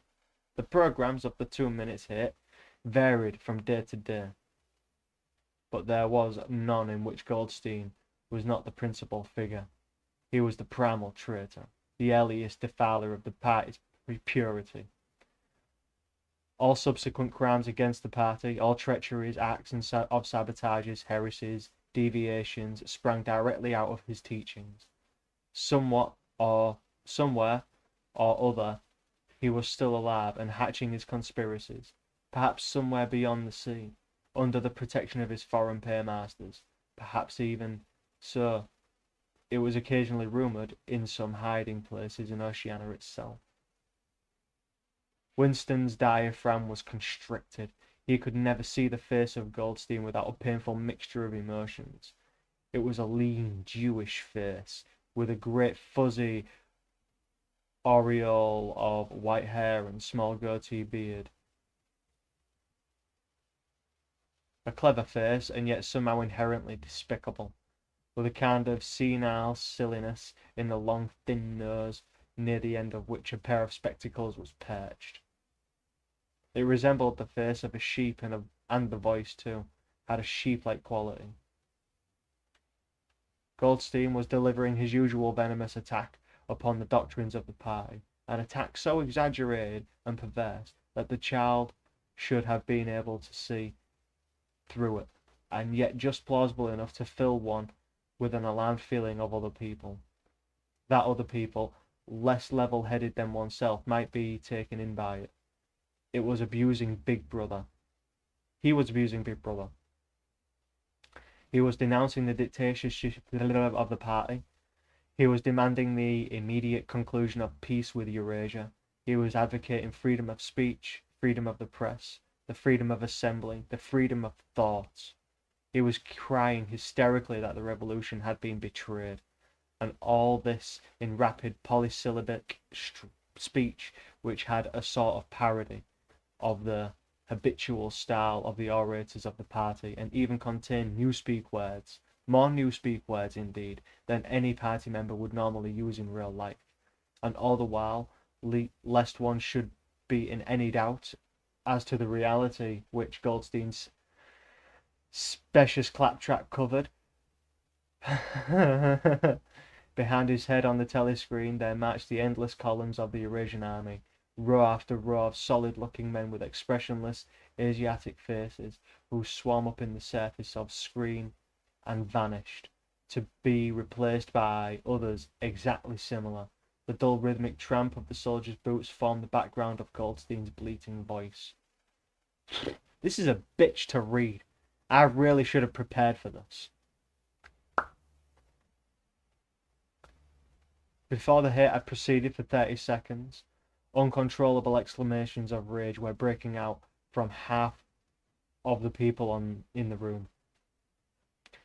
The programs of the 2 Minutes hit varied from day to day, but there was none in which Goldstein was not the principal figure. He was the primal traitor, the earliest defiler of the party's purity. All subsequent crimes against the party, all treacheries, acts of sabotages, heresies, deviations, sprang directly out of his teachings. Somewhere or other, he was still alive and hatching his conspiracies, perhaps somewhere beyond the sea, under the protection of his foreign paymasters, perhaps even so, it was occasionally rumoured, in some hiding places in Oceania itself. Winston's diaphragm was constricted. He could never see the face of Goldstein without a painful mixture of emotions. It was a lean, Jewish face, with a great fuzzy aureole of white hair and small goatee beard. A clever face, and yet somehow inherently despicable, with a kind of senile silliness in the long thin nose, near the end of which a pair of spectacles was perched. It resembled the face of a sheep, and the voice, too, had a sheep-like quality. Goldstein was delivering his usual venomous attack upon the doctrines of the party, an attack so exaggerated and perverse that the child should have been able to see through it, and yet just plausible enough to fill one with an alarmed feeling of other people. That other people, less level-headed than oneself, might be taken in by it. It was abusing Big Brother. He was abusing Big Brother. He was denouncing the dictatorship of the party. He was demanding the immediate conclusion of peace with Eurasia. He was advocating freedom of speech, freedom of the press, the freedom of assembly, the freedom of thought. He was crying hysterically that the revolution had been betrayed, and all this in rapid polysyllabic speech which had a sort of parody of the habitual style of the orators of the party, and even contained newspeak words, more newspeak words indeed than any party member would normally use in real life, and all the while, lest one should be in any doubt as to the reality which Goldstein's specious claptrap covered. Behind his head on the telescreen there marched the endless columns of the Eurasian army, row after row of solid-looking men with expressionless Asiatic faces, who swam up in the surface of screen and vanished, to be replaced by others exactly similar. The dull rhythmic tramp of the soldiers' boots formed the background of Goldstein's bleating voice. This is a bitch to read. I really should have prepared for this. Before the hit had proceeded for 30 seconds, uncontrollable exclamations of rage were breaking out from half of the people in the room.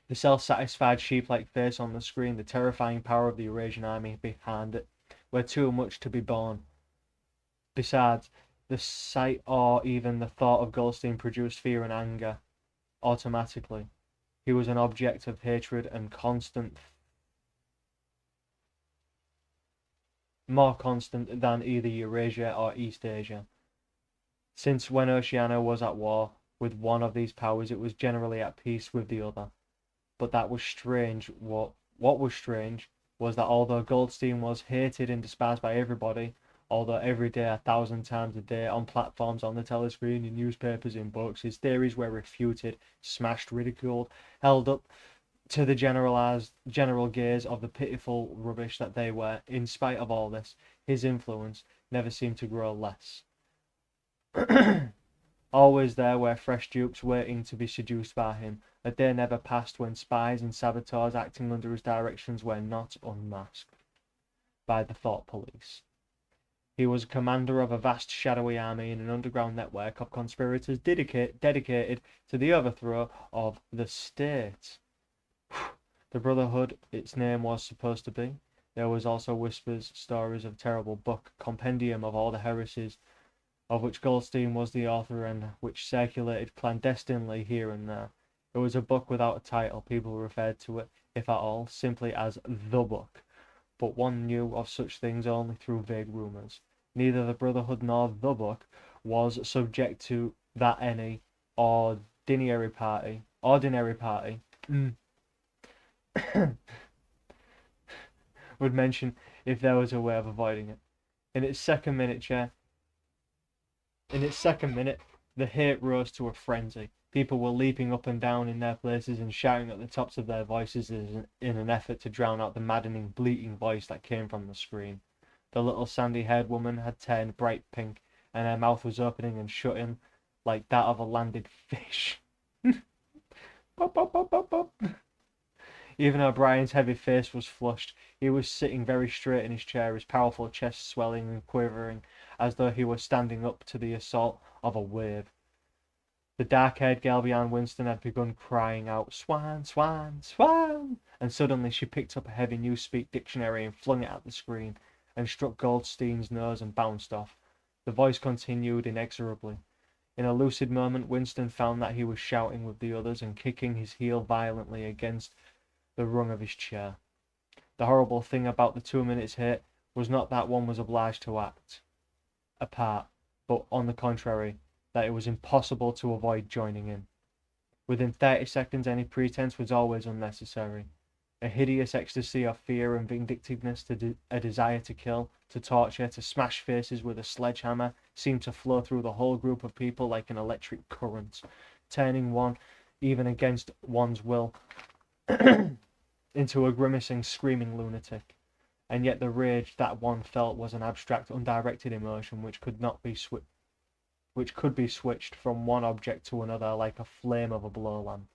The self-satisfied sheep-like face on the screen, the terrifying power of the Eurasian army behind it, were too much to be borne. Besides, the sight or even the thought of Goldstein produced fear and anger automatically. He was an object of hatred and more constant than either Eurasia or East Asia, since when Oceania was at war with one of these powers, it was generally at peace with the other. But that was strange. What was strange was that although Goldstein was hated and despised by everybody, although every day, 1,000 times a day, on platforms, on the telescreen, in newspapers, in books, his theories were refuted, smashed, ridiculed, held up to the general gaze of the pitiful rubbish that they were. In spite of all this, his influence never seemed to grow less. Always there were fresh dupes waiting to be seduced by him. A day never passed when spies and saboteurs acting under his directions were not unmasked. by the thought police. He was commander of a vast shadowy army in an underground network of conspirators dedicated to the overthrow of the state. The Brotherhood, its name was supposed to be. There was also whispers, stories of a terrible book, compendium of all the heresies, of which Goldstein was the author and which circulated clandestinely here and there. It was a book without a title. People referred to it, if at all, simply as the book. But one knew of such things only through vague rumours. Neither the Brotherhood nor the book was subject to that any ordinary party would mention if there was a way of avoiding it. In its second minute, the hate rose to a frenzy. People were leaping up and down in their places and shouting at the tops of their voices in an effort to drown out the maddening, bleating voice that came from the screen. The little sandy-haired woman had turned bright pink, and her mouth was opening and shutting like that of a landed fish. Pop, pop, pop, pop, pop. Even O'Brien's heavy face was flushed. He was sitting very straight in his chair, his powerful chest swelling and quivering, as though he were standing up to the assault of a wave. The dark-haired girl behind Winston had begun crying out, "Swan, swan, swan!" And suddenly she picked up a heavy newspeak dictionary and flung it at the screen, and struck Goldstein's nose and bounced off. The voice continued inexorably. In a lucid moment, Winston found that he was shouting with the others and kicking his heel violently against the rung of his chair. The horrible thing about the 2 minutes hit was not that one was obliged to act a part, but on the contrary, that it was impossible to avoid joining in. Within 30 seconds, any pretense was always unnecessary. A hideous ecstasy of fear and vindictiveness, a desire to kill, to torture, to smash faces with a sledgehammer, seemed to flow through the whole group of people like an electric current, turning one, even against one's will, into a grimacing, screaming lunatic. And yet the rage that one felt was an abstract, undirected emotion which could be switched from one object to another like a flame of a blow lamp.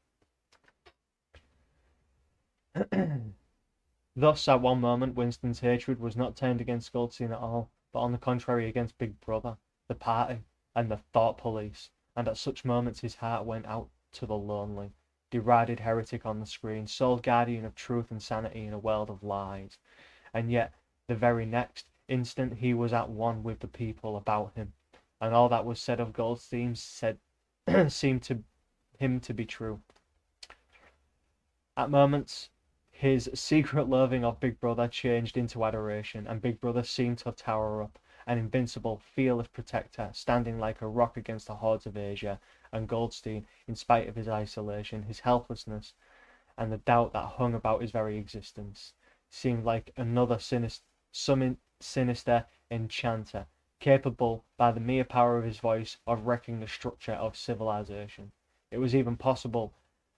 Thus, at one moment, Winston's hatred was not turned against Goldstein at all, but on the contrary against Big Brother, the party, and the thought police, and at such moments his heart went out to the lonely, derided heretic on the screen, sole guardian of truth and sanity in a world of lies. And yet, the very next instant he was at one with the people about him, and all that was said of Goldstein seemed to him to be true. At moments, his secret loathing of Big Brother changed into adoration, and Big Brother seemed to tower up, an invincible, fearless protector, standing like a rock against the hordes of Asia, and Goldstein, in spite of his isolation, his helplessness, and the doubt that hung about his very existence, seemed like another sinister enchanter, capable, by the mere power of his voice, of wrecking the structure of civilization. It was even possible,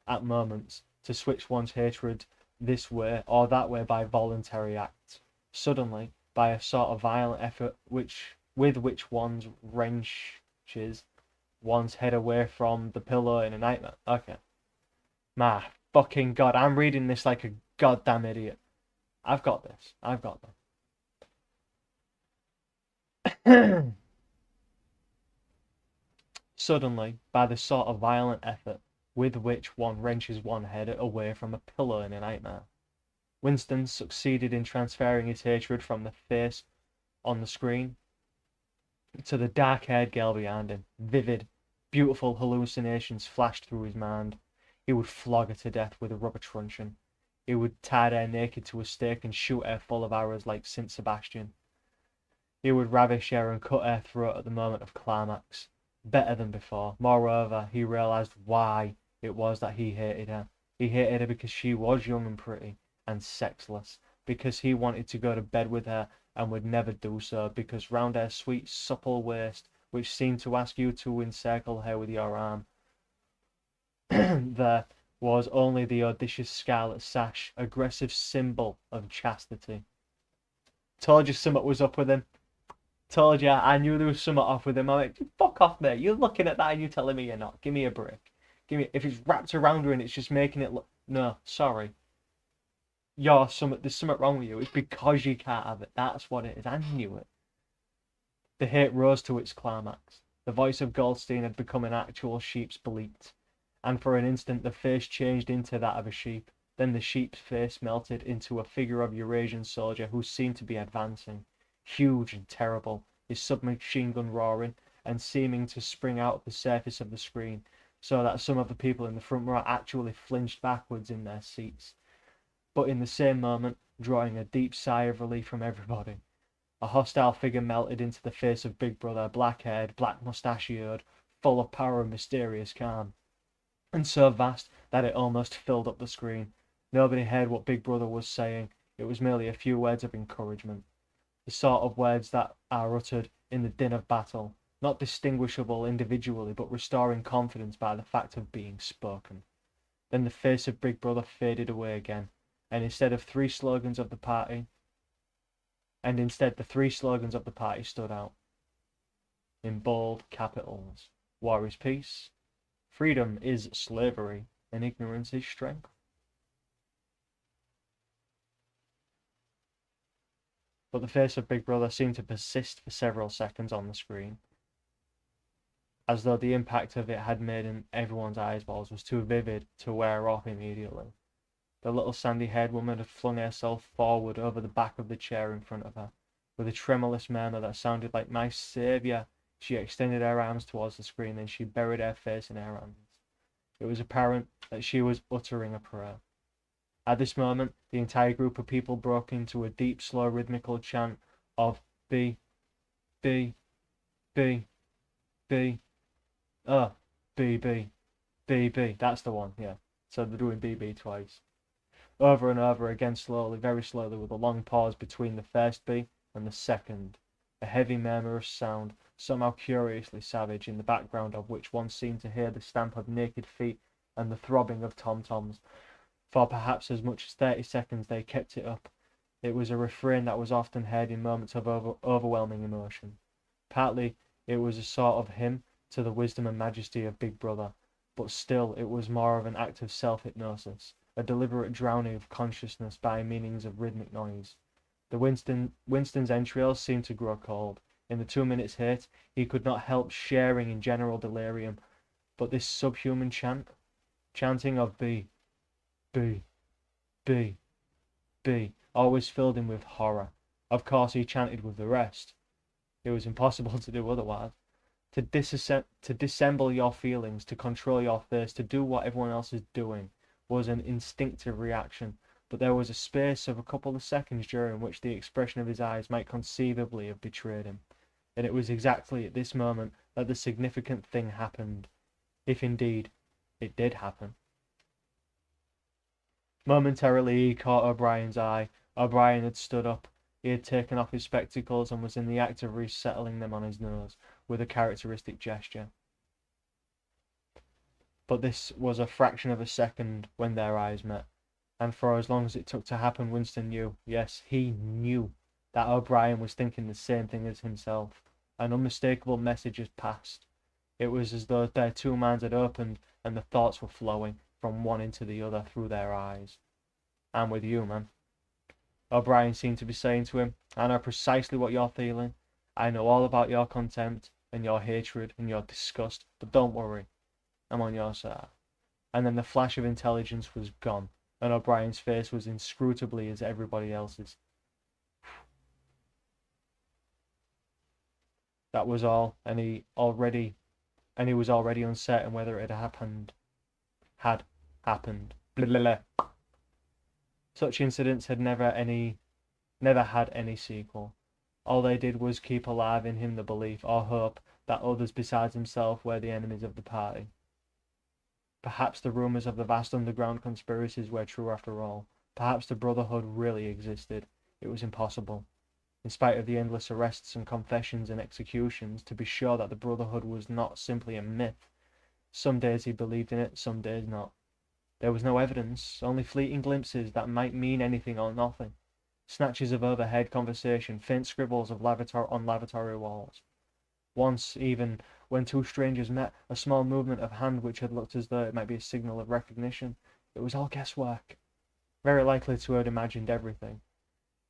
at moments, to switch one's hatred this way or that way by voluntary act, suddenly, by a sort of violent effort with which one wrenches one's head away from the pillow in a nightmare. Okay. My fucking god, I'm reading this like a goddamn idiot. I've got this. Suddenly, by the sort of violent effort with which one wrenches one's head away from a pillow in a nightmare, Winston succeeded in transferring his hatred from the face on the screen to the dark-haired girl behind him. Vivid, beautiful hallucinations flashed through his mind. He would flog her to death with a rubber truncheon. He would tie her naked to a stake and shoot her full of arrows like St. Sebastian. He would ravish her and cut her throat at the moment of climax. Better than before. Moreover, he realised why it was that he hated her. He hated her because she was young and pretty and sexless, because he wanted to go to bed with her and would never do so, because round her sweet, supple waist, which seemed to ask you to encircle her with your arm, there was only the audacious scarlet sash, aggressive symbol of chastity. Told you something was up with him. Told you, I knew there was something off with him. I'm like, fuck off, mate. You're looking at that and you're telling me you're not. Give me a break. If it's wrapped around her and it's just making it look... No, sorry. there's something wrong with you. It's because you can't have it. That's what it is. I knew it. The hate rose to its climax. The voice of Goldstein had become an actual sheep's bleat, and for an instant the face changed into that of a sheep. Then the sheep's face melted into a figure of Eurasian soldier who seemed to be advancing, huge and terrible, his submachine gun roaring and seeming to spring out of the surface of the screen, so that some of the people in the front row actually flinched backwards in their seats, but in the same moment drawing a deep sigh of relief from everybody. A hostile figure melted into the face of Big Brother, black-haired, black-mustachioed, full of power and mysterious calm, and so vast that it almost filled up the screen. Nobody heard what Big Brother was saying. It was merely a few words of encouragement, the sort of words that are uttered in the din of battle, not distinguishable individually, but restoring confidence by the fact of being spoken. Then the face of Big Brother faded away again, and instead the three slogans of the party stood out in bold capitals. War is peace, freedom is slavery, and ignorance is strength. But the face of Big Brother seemed to persist for several seconds on the screen, as though the impact of it had made in everyone's eyeballs was too vivid to wear off immediately. The little sandy-haired woman had flung herself forward over the back of the chair in front of her. With a tremulous murmur that sounded like "My saviour," she extended her arms towards the screen, then she buried her face in her hands. It was apparent that she was uttering a prayer. At this moment, the entire group of people broke into a deep, slow, rhythmical chant of B, B, B, B, B, B, B, B. That's the one, yeah. So they're doing BB twice. Over and over again, slowly, very slowly, with a long pause between the first B and the second. A heavy murmurous sound, somehow curiously savage, in the background of which one seemed to hear the stamp of naked feet and the throbbing of tom-toms. For perhaps as much as 30 seconds they kept it up. It was a refrain that was often heard in moments of overwhelming emotion. Partly it was a sort of hymn to the wisdom and majesty of Big Brother, but still it was more of an act of self-hypnosis, a deliberate drowning of consciousness by meanings of rhythmic noise. Winston's entrails seemed to grow cold. In the 2 minutes hit, he could not help sharing in general delirium, but this subhuman chanting of B, B, B, B, always filled him with horror. Of course he chanted with the rest. It was impossible to do otherwise. To dissemble your feelings, to control your thirst, to do what everyone else is doing, was an instinctive reaction, but there was a space of a couple of seconds during which the expression of his eyes might conceivably have betrayed him, and it was exactly at this moment that the significant thing happened, if indeed it did happen. Momentarily he caught O'Brien's eye. O'Brien had stood up. He had taken off his spectacles and was in the act of resettling them on his nose with a characteristic gesture. But this was a fraction of a second when their eyes met, and for as long as it took to happen, Winston knew, yes, he knew, that O'Brien was thinking the same thing as himself. An unmistakable message had passed. It was as though their two minds had opened and the thoughts were flowing from one into the other through their eyes. "I'm with you, man," O'Brien seemed to be saying to him. "I know precisely what you're feeling. I know all about your contempt and your hatred and your disgust, but don't worry, I'm on your side." And then the flash of intelligence was gone, and O'Brien's face was inscrutably as everybody else's. That was all, and he was already uncertain whether it had happened. Blah, blah, blah. Such incidents had never had any sequel. All they did was keep alive in him the belief or hope that others besides himself were the enemies of the party. Perhaps the rumours of the vast underground conspiracies were true after all. Perhaps the Brotherhood really existed. It was impossible, in spite of the endless arrests and confessions and executions, to be sure that the Brotherhood was not simply a myth. Some days he believed in it, some days not. There was no evidence, only fleeting glimpses that might mean anything or nothing. Snatches of overheard conversation, faint scribbles on lavatory walls. Once, even, when two strangers met, a small movement of hand which had looked as though it might be a signal of recognition. It was all guesswork. very likely to have imagined everything.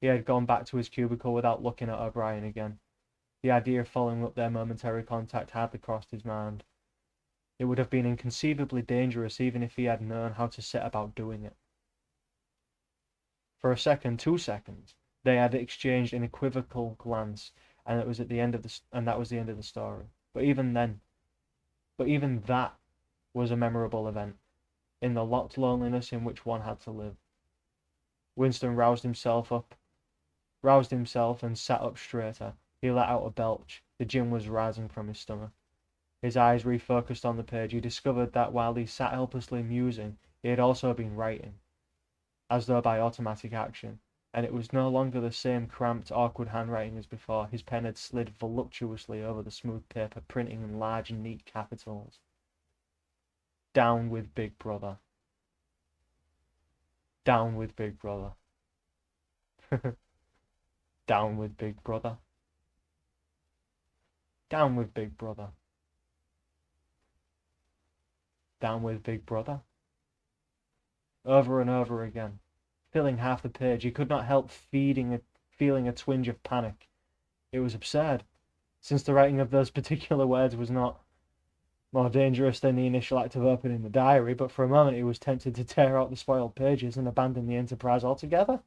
He had gone back to his cubicle without looking at O'Brien again. The idea of following up their momentary contact hardly crossed his mind. It would have been inconceivably dangerous even if he had known how to set about doing it. For a second, 2 seconds, they had exchanged an equivocal glance, and that was the end of the story. But even that was a memorable event, in the locked loneliness in which one had to live. Winston roused himself and sat up straighter. He let out a belch. The gin was rising from his stomach. His eyes refocused on the page. He discovered that while he sat helplessly musing, he had also been writing, as though by automatic action, and it was no longer the same cramped, awkward handwriting as before. His pen had slid voluptuously over the smooth paper, printing in large and neat capitals. Down with Big Brother. Down with Big Brother. Down with Big Brother. Down with Big Brother. Down with Big Brother. Over and over again. Filling half the page, he could not help feeling a twinge of panic. It was absurd, since the writing of those particular words was not more dangerous than the initial act of opening the diary, but for a moment he was tempted to tear out the spoiled pages and abandon the enterprise altogether.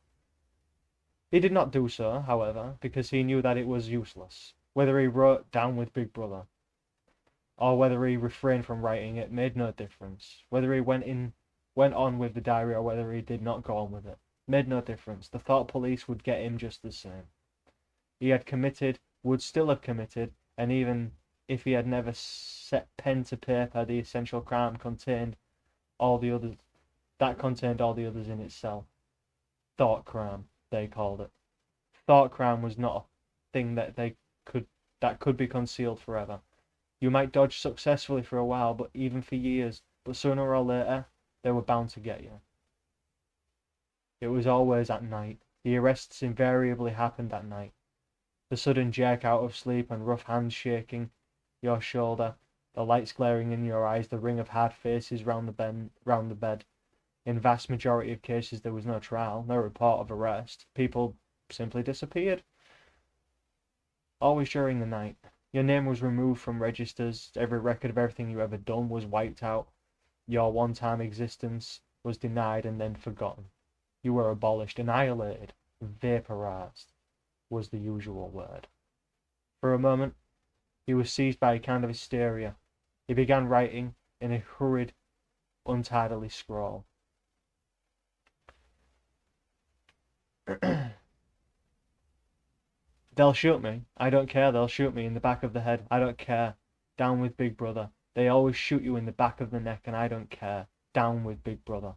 He did not do so, however, because he knew that it was useless. Whether he wrote Down with Big Brother, or whether he refrained from writing it, made no difference. Whether he went on with the diary or whether he did not go on with it, made no difference. The thought police would get him just the same. He had committed, would still have committed, and even if he had never set pen to paper, the essential crime contained all the others in itself. Thought crime, they called it. Thought crime was not a thing that could be concealed forever. You might dodge successfully for a while, but even for years, but sooner or later, they were bound to get you. It was always at night. The arrests invariably happened at night. The sudden jerk out of sleep and rough hands shaking your shoulder, the lights glaring in your eyes, the ring of hard faces round the bed. In vast majority of cases there was no trial, no report of arrest. People simply disappeared. Always during the night. Your name was removed from registers. Every record of everything you ever done was wiped out. Your one-time existence was denied and then forgotten. You were abolished, annihilated, vaporized was the usual word. For a moment, he was seized by a kind of hysteria. He began writing in a hurried, untidily scrawl. They'll shoot me. I don't care. They'll shoot me in the back of the head. I don't care. Down with Big Brother. They always shoot you in the back of the neck and I don't care. Down with Big Brother.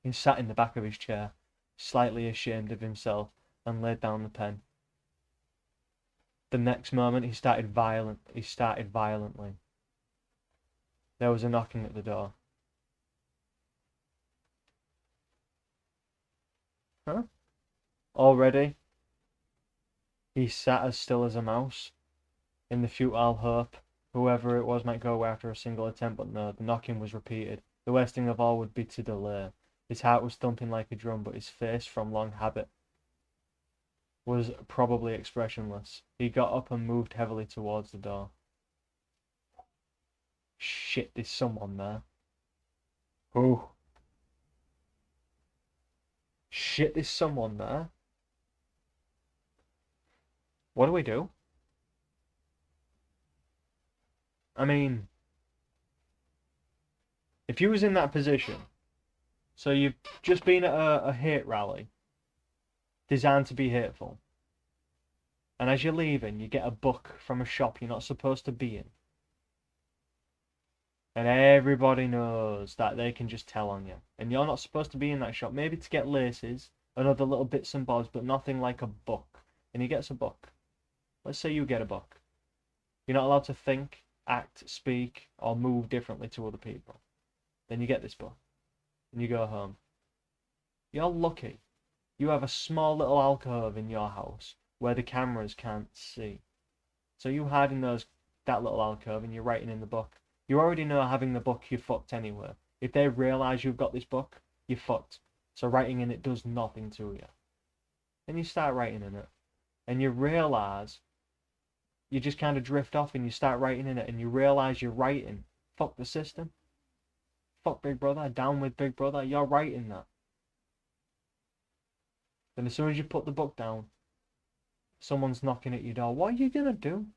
He sat in the back of his chair, slightly ashamed of himself, and laid down the pen. The next moment he started violently. There was a knocking at the door. Huh? Already? He sat as still as a mouse, in the futile hope whoever it was might go away after a single attempt, but no, the knocking was repeated. The worst thing of all would be to delay. His heart was thumping like a drum, but his face, from long habit, was probably expressionless. He got up and moved heavily towards the door. Shit, there's someone there. Who? Shit, there's someone there. What do we do? I mean, if you was in that position, so you've just been at a hate rally designed to be hateful, and as you're leaving, you get a book from a shop you're not supposed to be in, and everybody knows that they can just tell on you, and you're not supposed to be in that shop, maybe to get laces and other little bits and bobs, but nothing like a book, and he gets a book. Let's say you get a book. You're not allowed to think, act, speak, or move differently to other people. Then you get this book, and you go home. You're lucky. You have a small little alcove in your house where the cameras can't see. So you hide in that little alcove and you're writing in the book. You already know having the book you're fucked anyway. If they realise you've got this book, you're fucked. So writing in it does nothing to you. Then you start writing in it, and you realise you just kind of drift off, and you start writing in it, and you realise you're writing. Fuck the system. Fuck Big Brother. Down with Big Brother. You're writing that. Then as soon as you put the book down, someone's knocking at your door. What are you gonna do?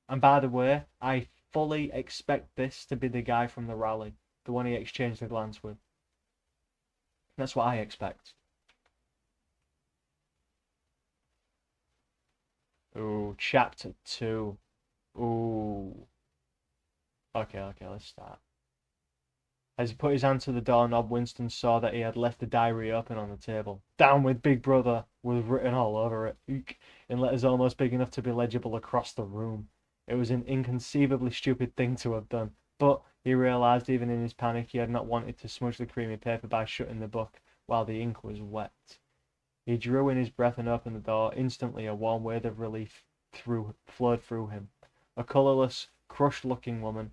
And by the way, I fully expect this to be the guy from the rally, the one he exchanged the glance with. That's what I expect. Ooh, chapter 2. Ooh. Okay, let's start. As he put his hand to the doorknob, Winston saw that he had left the diary open on the table. Down with Big Brother was written all over it, in letters almost big enough to be legible across the room. It was an inconceivably stupid thing to have done, but he realised even in his panic he had not wanted to smudge the creamy paper by shutting the book while the ink was wet. He drew in his breath and opened the door. Instantly a warm wave of relief flowed through him. A colourless, crushed-looking woman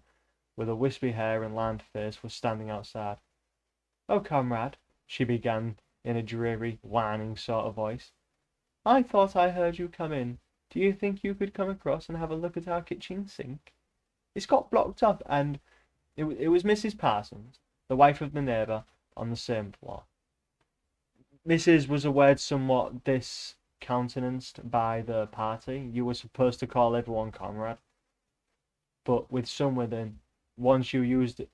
with a wispy hair and lined face was standing outside. "Oh, comrade," she began in a dreary, whining sort of voice. "I thought I heard you come in. Do you think you could come across and have a look at our kitchen sink? It's got blocked up," and it was Mrs. Parsons, the wife of the neighbour on the same floor. Mrs. was a word somewhat discountenanced by the party. You were supposed to call everyone comrade, but with some women, once you used it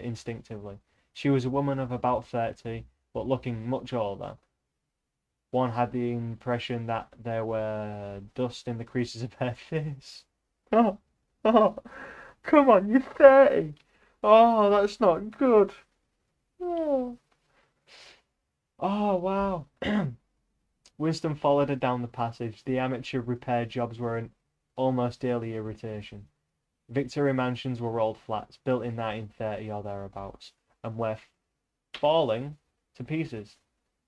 instinctively. She was a woman of about 30, but looking much older. One had the impression that there were dust in the creases of her face. Oh, come on, you're 30. Oh, that's not good. Oh, wow. Winston followed her down the passage. The amateur repair jobs were an almost daily irritation. Victory mansions were old flats, built in 1930 or thereabouts, and were falling to pieces.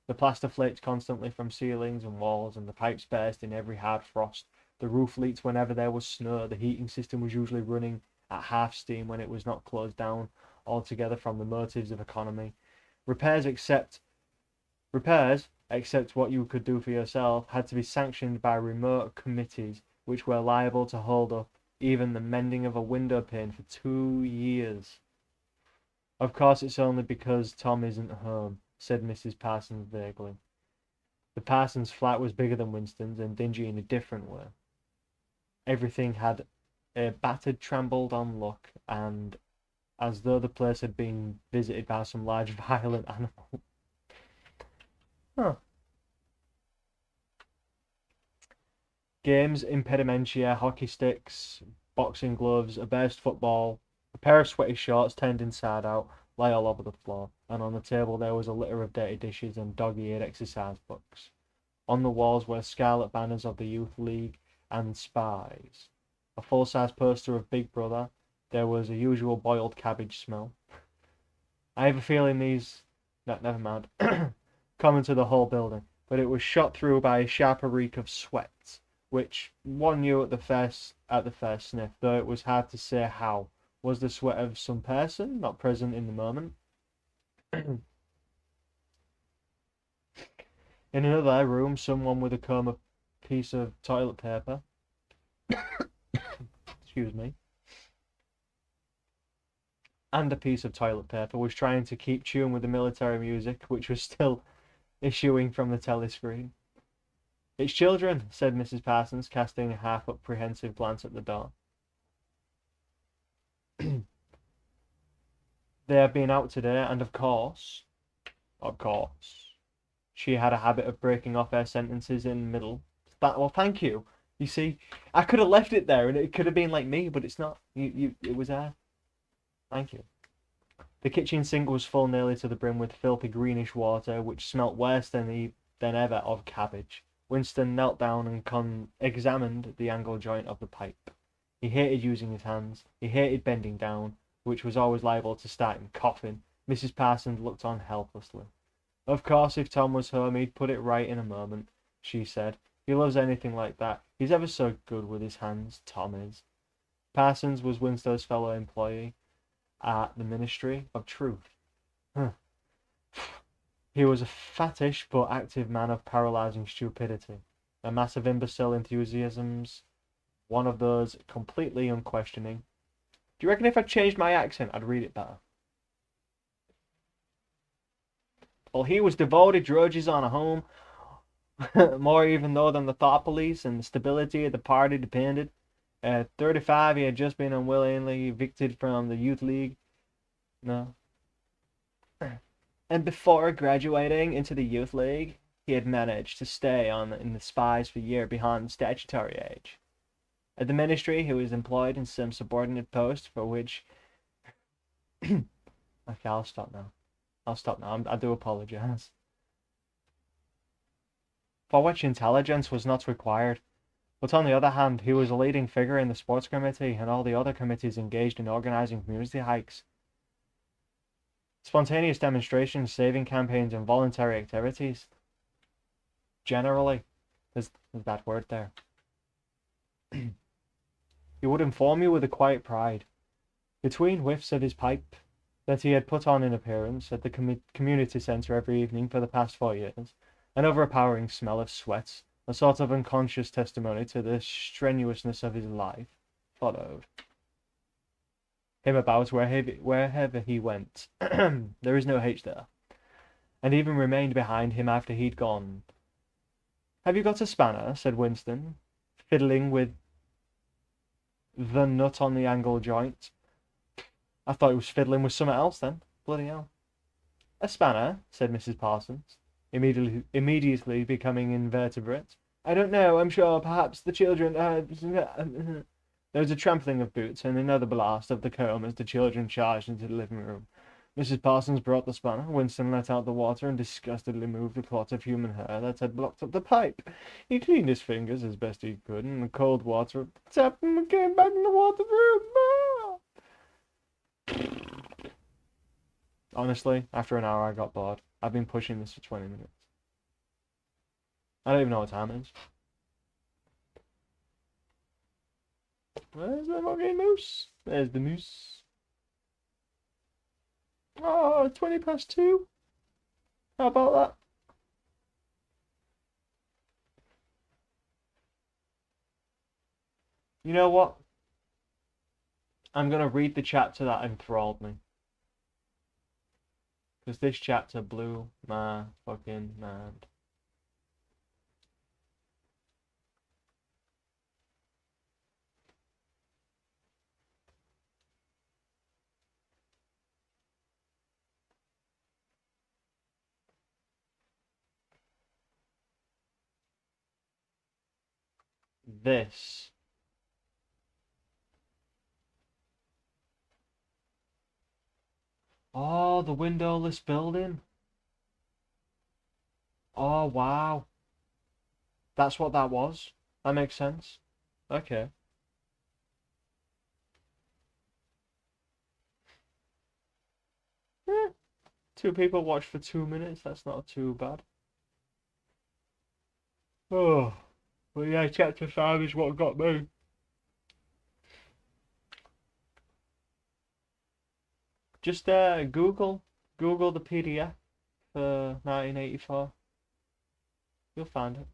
The plaster flaked constantly from ceilings and walls, and the pipes burst in every hard frost. The roof leaked whenever there was snow. The heating system was usually running at half steam when it was not closed down altogether from the motives of economy. Repairs, except what you could do for yourself, had to be sanctioned by remote committees which were liable to hold up even the mending of a window pane for 2 years. "Of course it's only because Tom isn't home," said Mrs. Parsons vaguely. The Parsons flat was bigger than Winston's and dingy in a different way. Everything had a battered, trampled-on look, and as though the place had been visited by some large, violent animal. Huh. Games, impedimenta, hockey sticks, boxing gloves, a burst football, a pair of sweaty shorts turned inside out lay all over the floor, and on the table there was a litter of dirty dishes and dog-eared exercise books. On the walls were scarlet banners of the Youth League and Spies. A full-size poster of Big Brother. There was a usual boiled cabbage smell. I have a feeling these... No, never mind. Common to the whole building, but it was shot through by a sharper reek of sweat, which one knew at the first sniff, though it was hard to say how. Was the sweat of some person not present in the moment? In another room, someone with a comb, a piece of toilet paper, excuse me, and a piece of toilet paper was trying to keep tune with the military music, which was still issuing from the telescreen. "It's children," said Mrs. Parsons, casting a half-apprehensive glance at the door. "They have been out today, and of course, she had a habit of breaking off her sentences in the middle. Well, thank you. You see, I could have left it there, and it could have been like me, but it's not. It was there. Thank you." The kitchen sink was full nearly to the brim with filthy greenish water, which smelt worse than ever of cabbage. Winston knelt down and examined the angle joint of the pipe. He hated using his hands. He hated bending down, which was always liable to start him coughing. Mrs. Parsons looked on helplessly. "Of course, if Tom was home, he'd put it right in a moment," she said. "He loves anything like that. He's ever so good with his hands, Tom is." Parsons was Winslow's fellow employee at the Ministry of Truth. Huh. He was a fattish but active man of paralyzing stupidity, a mass of imbecile enthusiasms, one of those completely unquestioning. Do you reckon if I changed my accent, I'd read it better? Well, he was devoted drudges on a home, more even though than the thought police, and the stability of the party depended. At 35, he had just been unwillingly evicted from the Youth League. No. And before graduating into the Youth League, he had managed to stay on in the spies for a year behind the statutory age. At the ministry, he was employed in some subordinate post for which... Okay, I'll stop now. I do apologize. For which intelligence was not required. But on the other hand, he was a leading figure in the sports committee and all the other committees engaged in organizing community hikes, spontaneous demonstrations, saving campaigns, and voluntary activities. Generally, there's that word there. He would inform you with a quiet pride, between whiffs of his pipe, that he had put on an appearance at the community centre every evening for the past 4 years, an overpowering smell of sweat, a sort of unconscious testimony to the strenuousness of his life, followed him about wherever he went. There is no H there. And even remained behind him after he'd gone. "Have you got a spanner?" said Winston, fiddling with the nut on the angle joint. I thought he was fiddling with something else then. Bloody hell. "A spanner?" said Mrs. Parsons, immediately becoming invertebrate. "I don't know, I'm sure, perhaps the children... There was a trampling of boots and another blast of the comb as the children charged into the living room. Mrs. Parsons brought the spanner. Winston let out the water and disgustedly moved the clot of human hair that had blocked up the pipe. He cleaned his fingers as best he could, and the cold water tapped him and came back in the water room. Honestly, after an hour I got bored. I've been pushing this for 20 minutes. I don't even know what time it is. Where's the fucking moose? There's the moose. Oh, 20 past 2. How about that? You know what? I'm going to read the chapter that enthralled me. Because this chapter blew my fucking mind. This. Oh, the windowless building. Oh, wow. That's what that was. That makes sense. Okay. Eh. 2 people watched for 2 minutes. That's not too bad. Oh. But yeah, chapter 5 is what got me. Just Google the PDF for 1984. You'll find it.